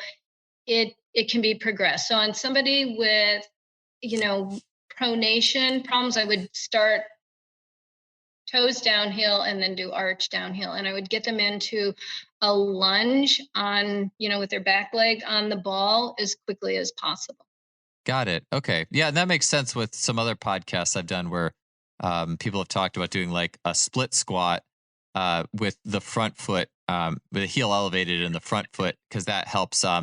it can be progressed. So on somebody with, pronation problems, I would start toes downhill and then do arch downhill. And I would get them into a lunge on, with their back leg on the ball as quickly as possible. Got it. Okay. Yeah. And that makes sense with some other podcasts I've done where people have talked about doing like a split squat with the front foot, with the heel elevated in the front foot, because that helps. I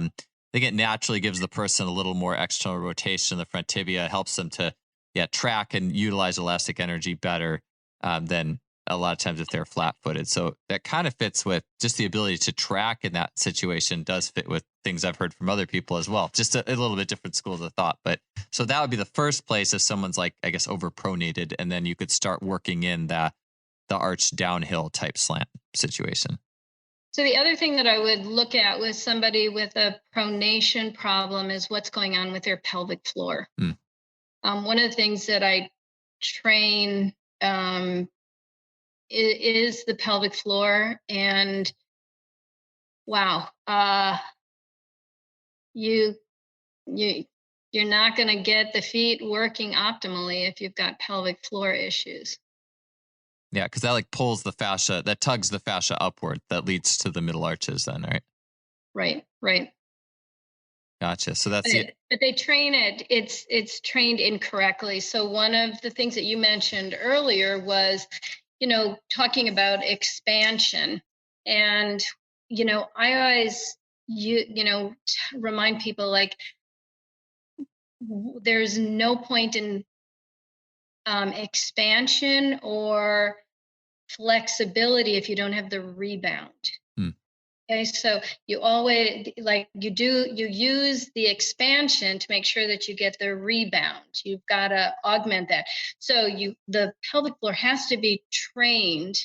think it naturally gives the person a little more external rotation in the front tibia. It helps them to track and utilize elastic energy better than a lot of times if they're flat footed. So that kind of fits with just the ability to track in that situation, does fit with things I've heard from other people as well. Just a little bit different schools of thought. But so that would be the first place if someone's like, I guess, overpronated, and then you could start working in the arch downhill type slant situation. So the other thing that I would look at with somebody with a pronation problem is what's going on with their pelvic floor. One of the things that I train is the pelvic floor, and wow, you're not going to get the feet working optimally if you've got pelvic floor issues. Yeah, because that like pulls the fascia, that tugs the fascia upward, that leads to the middle arches then, right? Right. Gotcha. So that's it. But they train it. It's trained incorrectly. So one of the things that you mentioned earlier was, talking about expansion. And, I always, remind people, like, there's no point in expansion or flexibility if you don't have the rebound. Okay, so you always you use the expansion to make sure that you get the rebound. You've got to augment that. So the pelvic floor has to be trained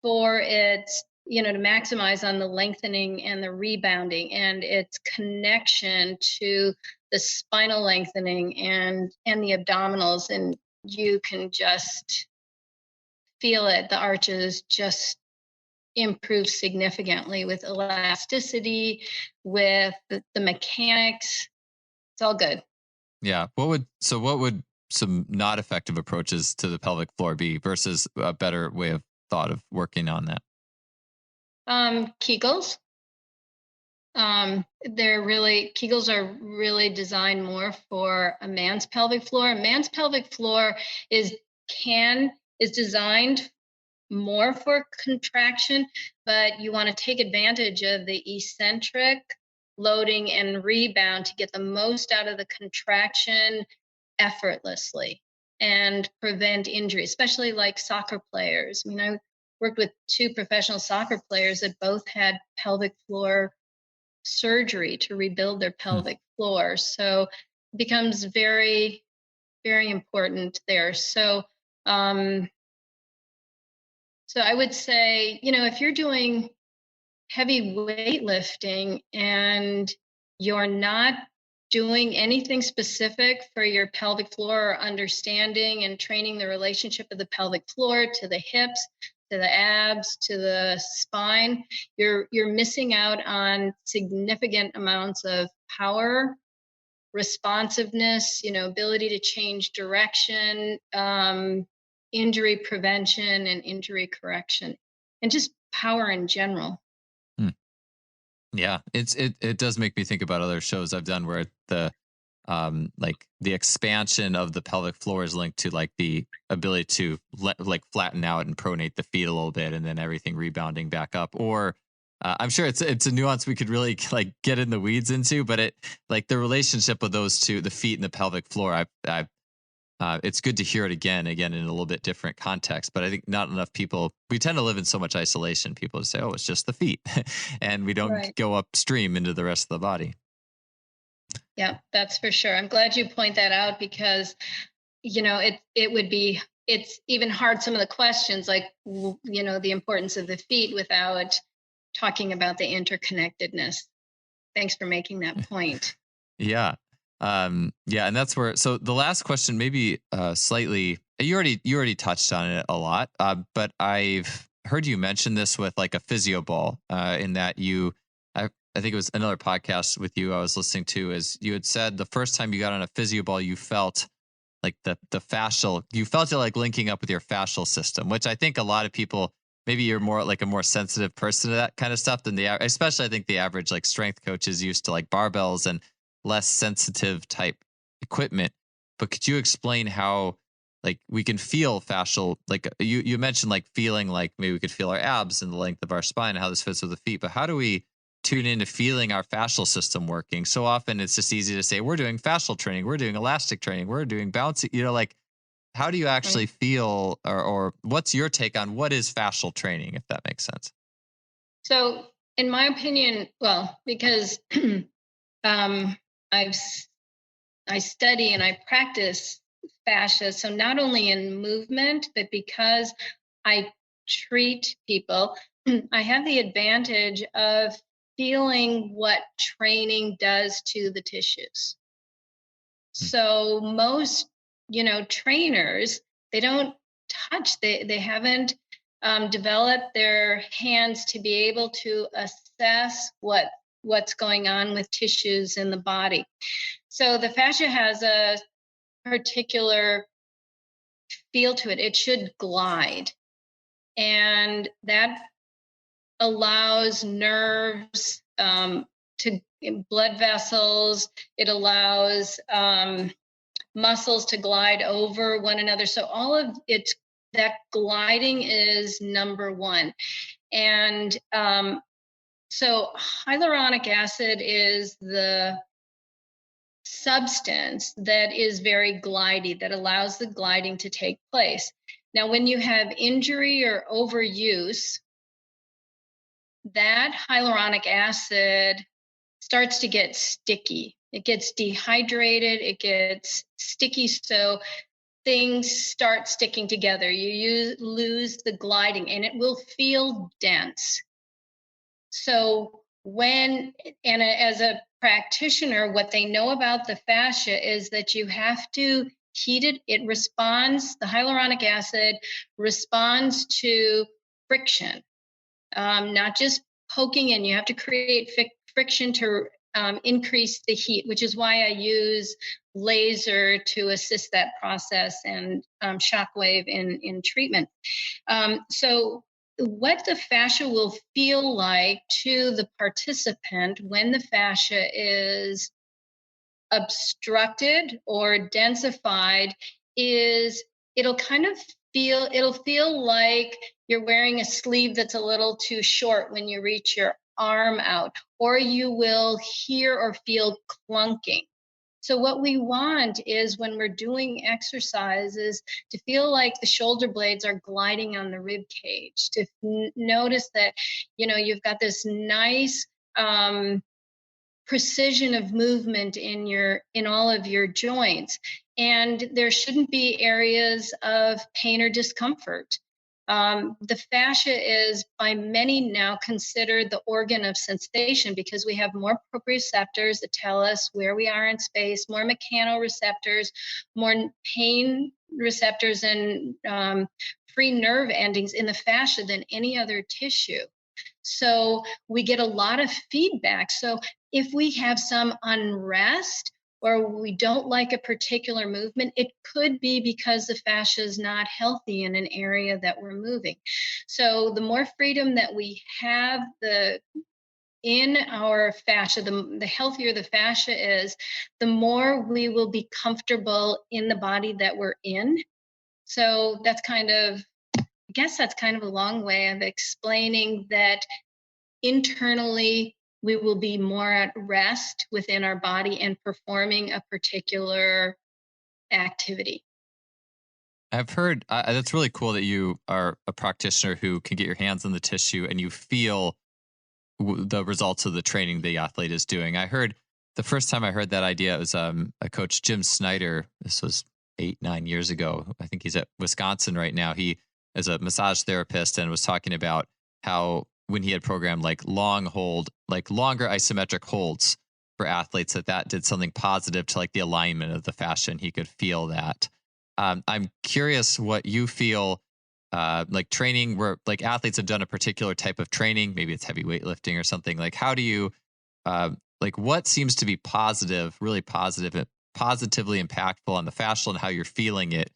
for its, to maximize on the lengthening and the rebounding and its connection to the spinal lengthening and the abdominals. And you can just feel it. The arches just improve significantly with elasticity, with the mechanics. It's all good. Yeah. What would some not effective approaches to the pelvic floor be versus a better way of thought of working on that? Kegels. Kegels are really designed more for a man's pelvic floor. A man's pelvic floor is designed more for contraction, but you want to take advantage of the eccentric loading and rebound to get the most out of the contraction effortlessly and prevent injury, especially like soccer players. I mean, I worked with 2 professional soccer players that both had pelvic floor surgery to rebuild their pelvic floor. So it becomes very, very important there. So I would say, if you're doing heavy weightlifting and you're not doing anything specific for your pelvic floor or understanding and training the relationship of the pelvic floor to the hips, to the abs, to the spine, you're missing out on significant amounts of power, responsiveness, ability to change direction, injury prevention and injury correction, and just power in general. Yeah, it does make me think about other shows I've done where the like the expansion of the pelvic floor is linked to like the ability to flatten out and pronate the feet a little bit, and then everything rebounding back up. Or I'm sure it's a nuance we could really like get in the weeds into, but it like the relationship of those two, the feet and the pelvic floor. It's good to hear it again in a little bit different context, but I think not enough people, we tend to live in so much isolation. People just say, oh, it's just the feet. And we don't go upstream into the rest of the body. Yeah, that's for sure. I'm glad you point that out because, it's even hard. Some of the questions like, the importance of the feet without talking about the interconnectedness. Thanks for making that point. Yeah. And that's where, so the last question, maybe slightly, you already touched on it a lot, but I've heard you mention this with like a physio ball, in that I think it was another podcast with you I was listening to, is you had said the first time you got on a physio ball, you felt like the fascial, you felt it like linking up with your fascial system, which I think a lot of people, maybe you're more like a more sensitive person to that kind of stuff than especially I think the average like strength coach is used to like barbells and less sensitive type equipment. But could you explain how like we can feel fascial, like you mentioned like feeling like maybe we could feel our abs and the length of our spine and how this fits with the feet, but how do we tune into feeling our fascial system working? So often it's just easy to say we're doing fascial training, we're doing elastic training, we're doing bouncy, like how do you actually feel, or what's your take on what is fascial training, if that makes sense? So in my opinion, well, because I study and I practice fascia. So not only in movement, but because I treat people, I have the advantage of feeling what training does to the tissues. So most, trainers, they don't touch, they haven't developed their hands to be able to assess what's going on with tissues in the body. So the fascia has a particular feel to it. It should glide. And that allows nerves to blood vessels. It allows muscles to glide over one another. So all of it's that gliding is number one. And so hyaluronic acid is the substance that is very glidy, that allows the gliding to take place. Now, when you have injury or overuse, that hyaluronic acid starts to get sticky. It gets dehydrated, it gets sticky, so things start sticking together. Lose the gliding, and it will feel dense. So as a practitioner, what they know about the fascia is that you have to heat it. The hyaluronic acid responds to friction, not just poking in. You have to create friction to increase the heat, which is why I use laser to assist that process, and shockwave in treatment. So what the fascia will feel like to the participant when the fascia is obstructed or densified is it'll feel like you're wearing a sleeve that's a little too short when you reach your arm out, or you will hear or feel clunking. So what we want is, when we're doing exercises, to feel like the shoulder blades are gliding on the rib cage, to notice that, you've got this nice precision of movement in all of your joints, and there shouldn't be areas of pain or discomfort. The fascia is by many now considered the organ of sensation, because we have more proprioceptors that tell us where we are in space, more mechanoreceptors, more pain receptors, and free nerve endings in the fascia than any other tissue. So we get a lot of feedback. So if we have some unrest, or we don't like a particular movement, it could be because the fascia is not healthy in an area that we're moving. So the more freedom that we have in our fascia, the healthier the fascia is, the more we will be comfortable in the body that we're in. So that's kind of a long way of explaining that internally we will be more at rest within our body and performing a particular activity. I've heard that's really cool that you are a practitioner who can get your hands on the tissue and you feel the results of the training the athlete is doing. I heard the first time I heard that idea, it was a coach, Jim Snyder. This was 8-9 years ago. I think he's at Wisconsin right now. He is a massage therapist and was talking about how when he had programmed like longer isometric holds for athletes, that did something positive to like the alignment of the fascia, and he could feel that. I'm curious what you feel like training where like athletes have done a particular type of training, maybe it's heavy weightlifting or something. Like, how do you like what seems to be positive, really positive, positively impactful on the fascial and how you're feeling it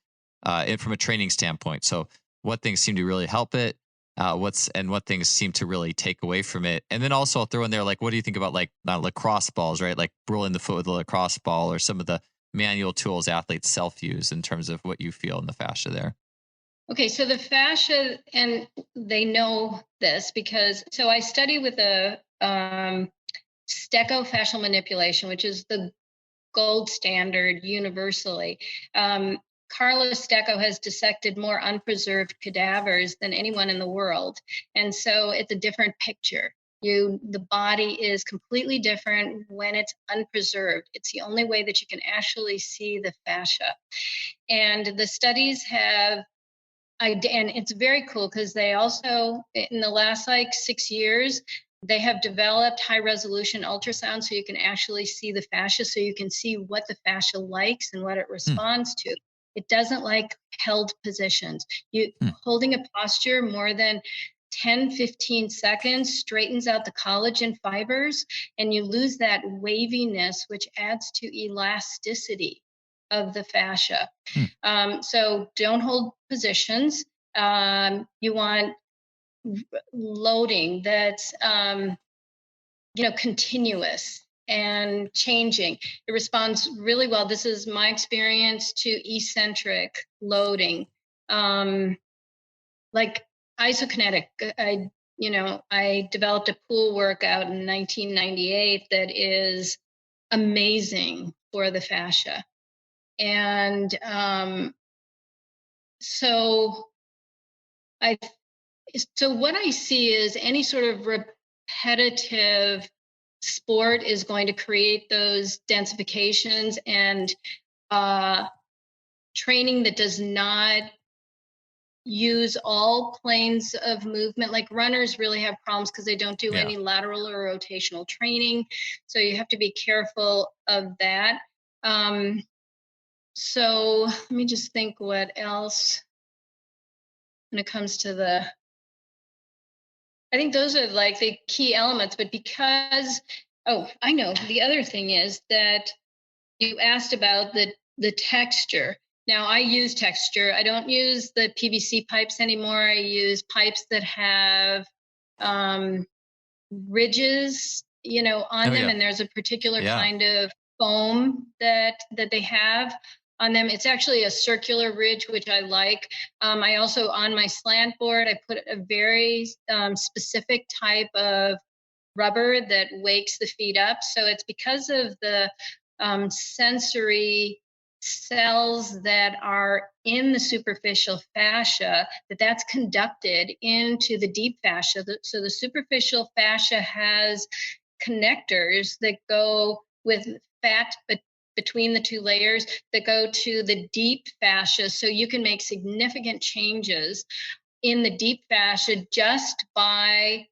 from a training standpoint? So what things seem to really help it? What things seem to really take away from it? And then also I'll throw in there, like, what do you think about like lacrosse balls, right? Like rolling the foot with a lacrosse ball, or some of the manual tools athletes self-use, in terms of what you feel in the fascia there? Okay, so the fascia, and they know this because, so I study with a stechofascial manipulation, which is the gold standard universally. Carlos Stecco has dissected more unpreserved cadavers than anyone in the world. And so it's a different picture. The body is completely different when it's unpreserved. It's the only way that you can actually see the fascia. And the studies and it's very cool because they also, in the last like 6 years, they have developed high resolution ultrasound so you can actually see the fascia, so you can see what the fascia likes and what it responds to. It doesn't like held positions. Holding a posture more than 10, 15 seconds straightens out the collagen fibers, and you lose that waviness, which adds to elasticity of the fascia. So don't hold positions. You want loading that's continuous and changing. It responds really well. This is my experience to eccentric loading, like isokinetic. I developed a pool workout in 1998 that is amazing for the fascia. And so what I see is any sort of repetitive sport is going to create those densifications, and training that does not use all planes of movement. Like runners really have problems because they don't do Yeah. any lateral or rotational training. So you have to be careful of that. So let me just think what else when it comes to I think those are like the key elements, but because, oh, I know the other thing is that you asked about the texture. Now I use texture. I don't use the PVC pipes anymore. I use pipes that have ridges, on Oh them, yeah. and there's a particular Yeah. kind of foam that they have on them. It's actually a circular ridge, which I like. I also, on my slant board, I put a very specific type of rubber that wakes the feet up. So it's because of the sensory cells that are in the superficial fascia that's conducted into the deep fascia. So the superficial fascia has connectors that go with fat between the two layers that go to the deep fascia. So you can make significant changes in the deep fascia just by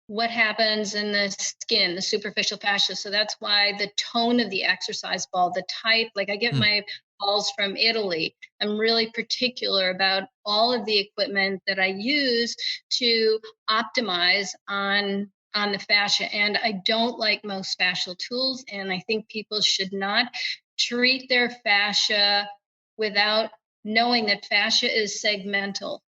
what happens in the skin, the superficial fascia. So that's why the tone of the exercise ball, the type, like I get Hmm. my balls from Italy. I'm really particular about all of the equipment that I use to optimize on the fascia. And I don't like most fascial tools. And I think people should not treat their fascia without knowing that fascia is segmental.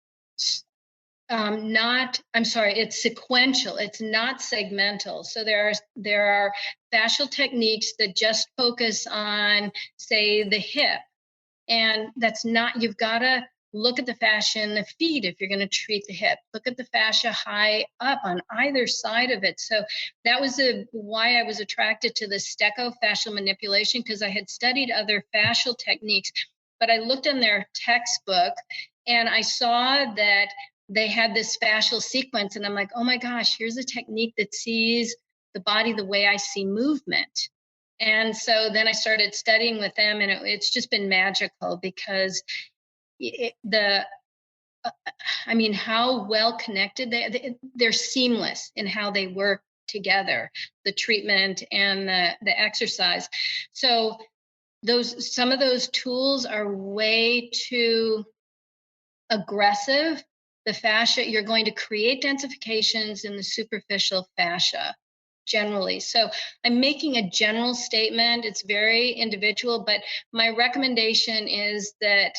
I'm sorry, it's sequential. It's not segmental. So there are fascial techniques that just focus on, say, the hip. And that's not, you've got to look at the fascia in the feet if you're going to treat the hip. Look at the fascia high up on either side of it. So that was why I was attracted to the Stecco fascial manipulation, because I had studied other fascial techniques, but I looked in their textbook and I saw that they had this fascial sequence, and I'm like, oh my gosh, here's a technique that sees the body the way I see movement. And so then I started studying with them, and it's just been magical because I mean, how well connected they're seamless in how they work together, the treatment and the exercise. So some of those tools are way too aggressive. The fascia, you're going to create densifications in the superficial fascia generally. So I'm making a general statement. It's very individual, but my recommendation is that,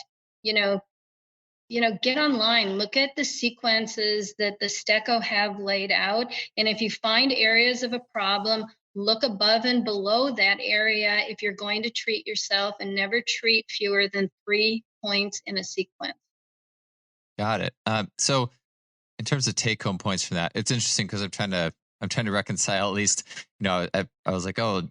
get online, look at the sequences that the Stecco have laid out. And if you find areas of a problem, look above and below that area if you're going to treat yourself, and never treat fewer than 3 points in a sequence. Got it. So in terms of take home points from that, it's interesting because I'm trying to reconcile at least, I was like, oh,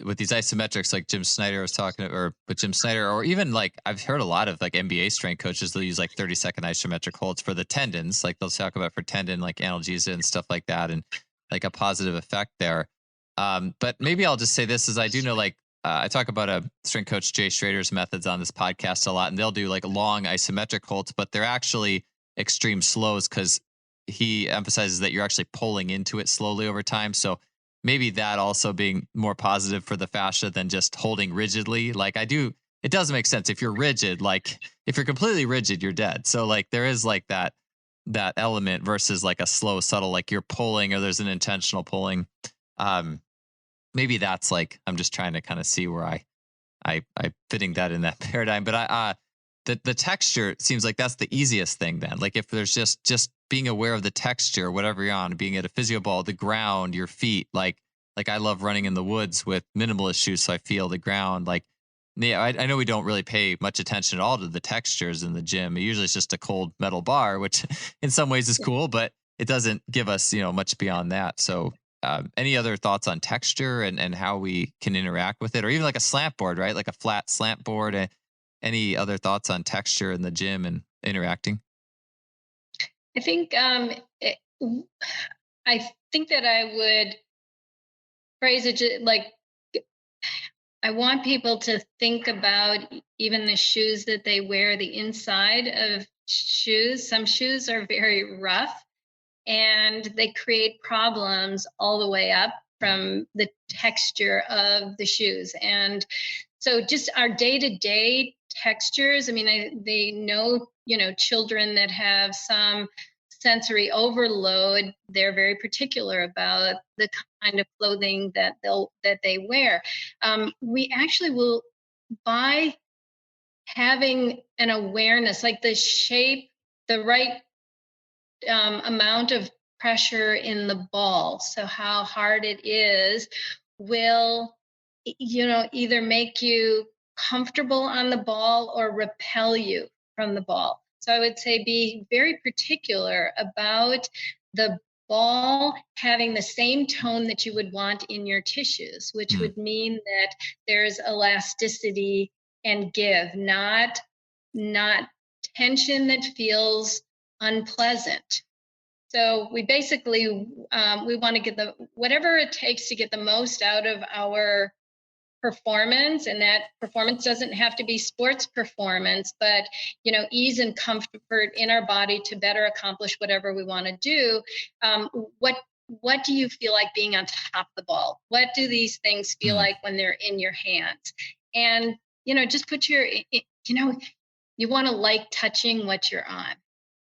with these isometrics, like Jim Snyder was talking, or with Jim Snyder, or even like I've heard a lot of like NBA strength coaches, they'll use like 30-second isometric holds for the tendons. Like they'll talk about for tendon, like analgesia and stuff like that, and like a positive effect there. But maybe I'll just say this is I do know like I talk about a strength coach, Jay Schrader's methods on this podcast a lot, and they'll do like long isometric holds, but they're actually extreme slows because he emphasizes that you're actually pulling into it slowly over time. So maybe that also being more positive for the fascia than just holding rigidly. Like it does make sense. If you're rigid, like if you're completely rigid, you're dead. So like there is like that element versus like a slow, subtle, like you're pulling or there's an intentional pulling. Maybe that's like I'm just trying to kind of see where I fitting that in that paradigm. But the texture seems like that's the easiest thing then. Like if there's just being aware of the texture, whatever you're on, being at a physio ball, the ground, your feet, like I love running in the woods with minimalist shoes, so I feel the ground. Like yeah, I know we don't really pay much attention at all to the textures in the gym. Usually it's just a cold metal bar, which in some ways is cool, but it doesn't give us much beyond that. So any other thoughts on texture and how we can interact with it, or even like a slant board, right? Like a flat slant board. Any other thoughts on texture in the gym and interacting? I think I think that I would phrase it like, I want people to think about even the shoes that they wear, the inside of shoes. Some shoes are very rough and they create problems all the way up from the texture of the shoes. And so just our day-to-day textures, I mean, they know, children that have some sensory overload, they're very particular about the kind of clothing that they wear. We actually will, by having an awareness, like the shape, the right amount of pressure in the ball, so how hard it is, will either make you comfortable on the ball or repel you from the ball. So I would say be very particular about the ball having the same tone that you would want in your tissues, which would mean that there's elasticity and give, not tension that feels unpleasant. So we basically we want to get whatever it takes to get the most out of our performance, and that performance doesn't have to be sports performance, but ease and comfort in our body to better accomplish whatever we want to do. What do you feel like being on top of the ball? What do these things feel like when they're in your hands? And just put you want to like touching what you're on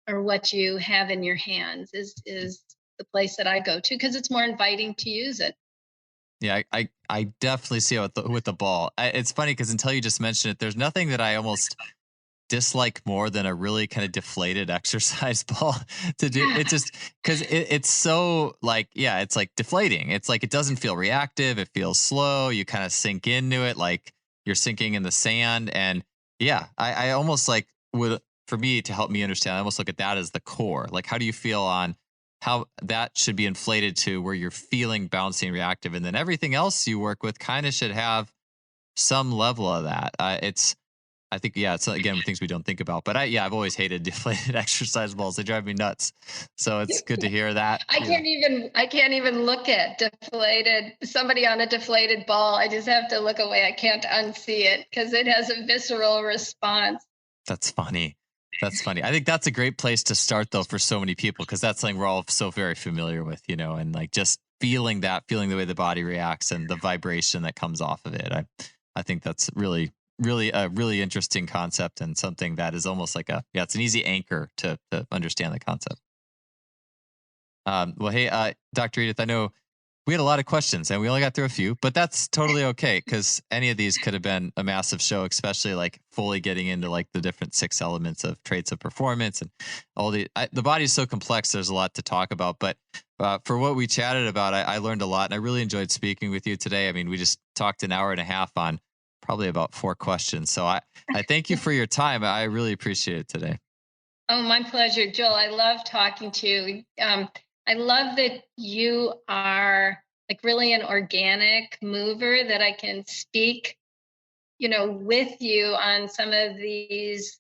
or what you have in your hands is the place that I go to, because it's more inviting to use it. Yeah, I definitely see it with the ball. It's funny because until you just mentioned it, there's nothing that I almost dislike more than a really kind of deflated exercise ball to do. It just because it's so it's like deflating. It's like it doesn't feel reactive. It feels slow. You kind of sink into it like you're sinking in the sand. And I almost would, for me to help me understand, I almost look at that as the core. Like, how do you feel on how that should be inflated to where you're feeling bouncing reactive, and then everything else you work with kind of should have some level of that. I think, it's again things we don't think about, but I've always hated deflated exercise balls. They drive me nuts. So it's good to hear that. I can't even look at somebody on a deflated ball. I just have to look away. I can't unsee it because it has a visceral response. That's funny. I think that's a great place to start though for so many people, because that's something we're all so very familiar with, and like just feeling the way the body reacts and the vibration that comes off of it. I think that's really a really interesting concept, and something that is almost like it's an easy anchor to understand the concept. Well, hey, Dr. Edythe, I know we had a lot of questions and we only got through a few, but that's totally okay, because any of these could have been a massive show, especially like fully getting into like the different 6 elements of traits of performance and all the body is so complex. There's a lot to talk about, but for what we chatted about, I learned a lot, and I really enjoyed speaking with you today. I mean, we just talked an hour and a half on probably about 4 questions. So I thank you for your time. I really appreciate it today. Oh, my pleasure, Joel. I love talking to you. I love that you are like really an organic mover, that I can speak, with you on some of these,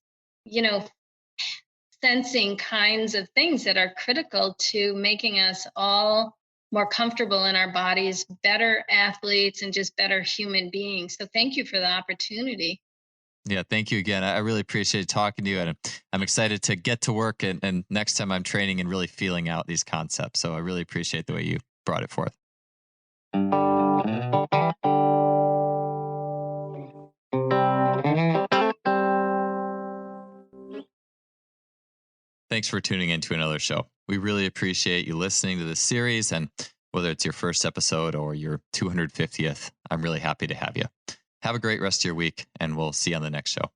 sensing kinds of things that are critical to making us all more comfortable in our bodies, better athletes, and just better human beings. So thank you for the opportunity. Yeah, thank you again. I really appreciate talking to you, and I'm excited to get to work and next time I'm training and really feeling out these concepts. So I really appreciate the way you brought it forth. Thanks for tuning in to another show. We really appreciate you listening to this series, and whether it's your first episode or your 250th, I'm really happy to have you. Have a great rest of your week, and we'll see you on the next show.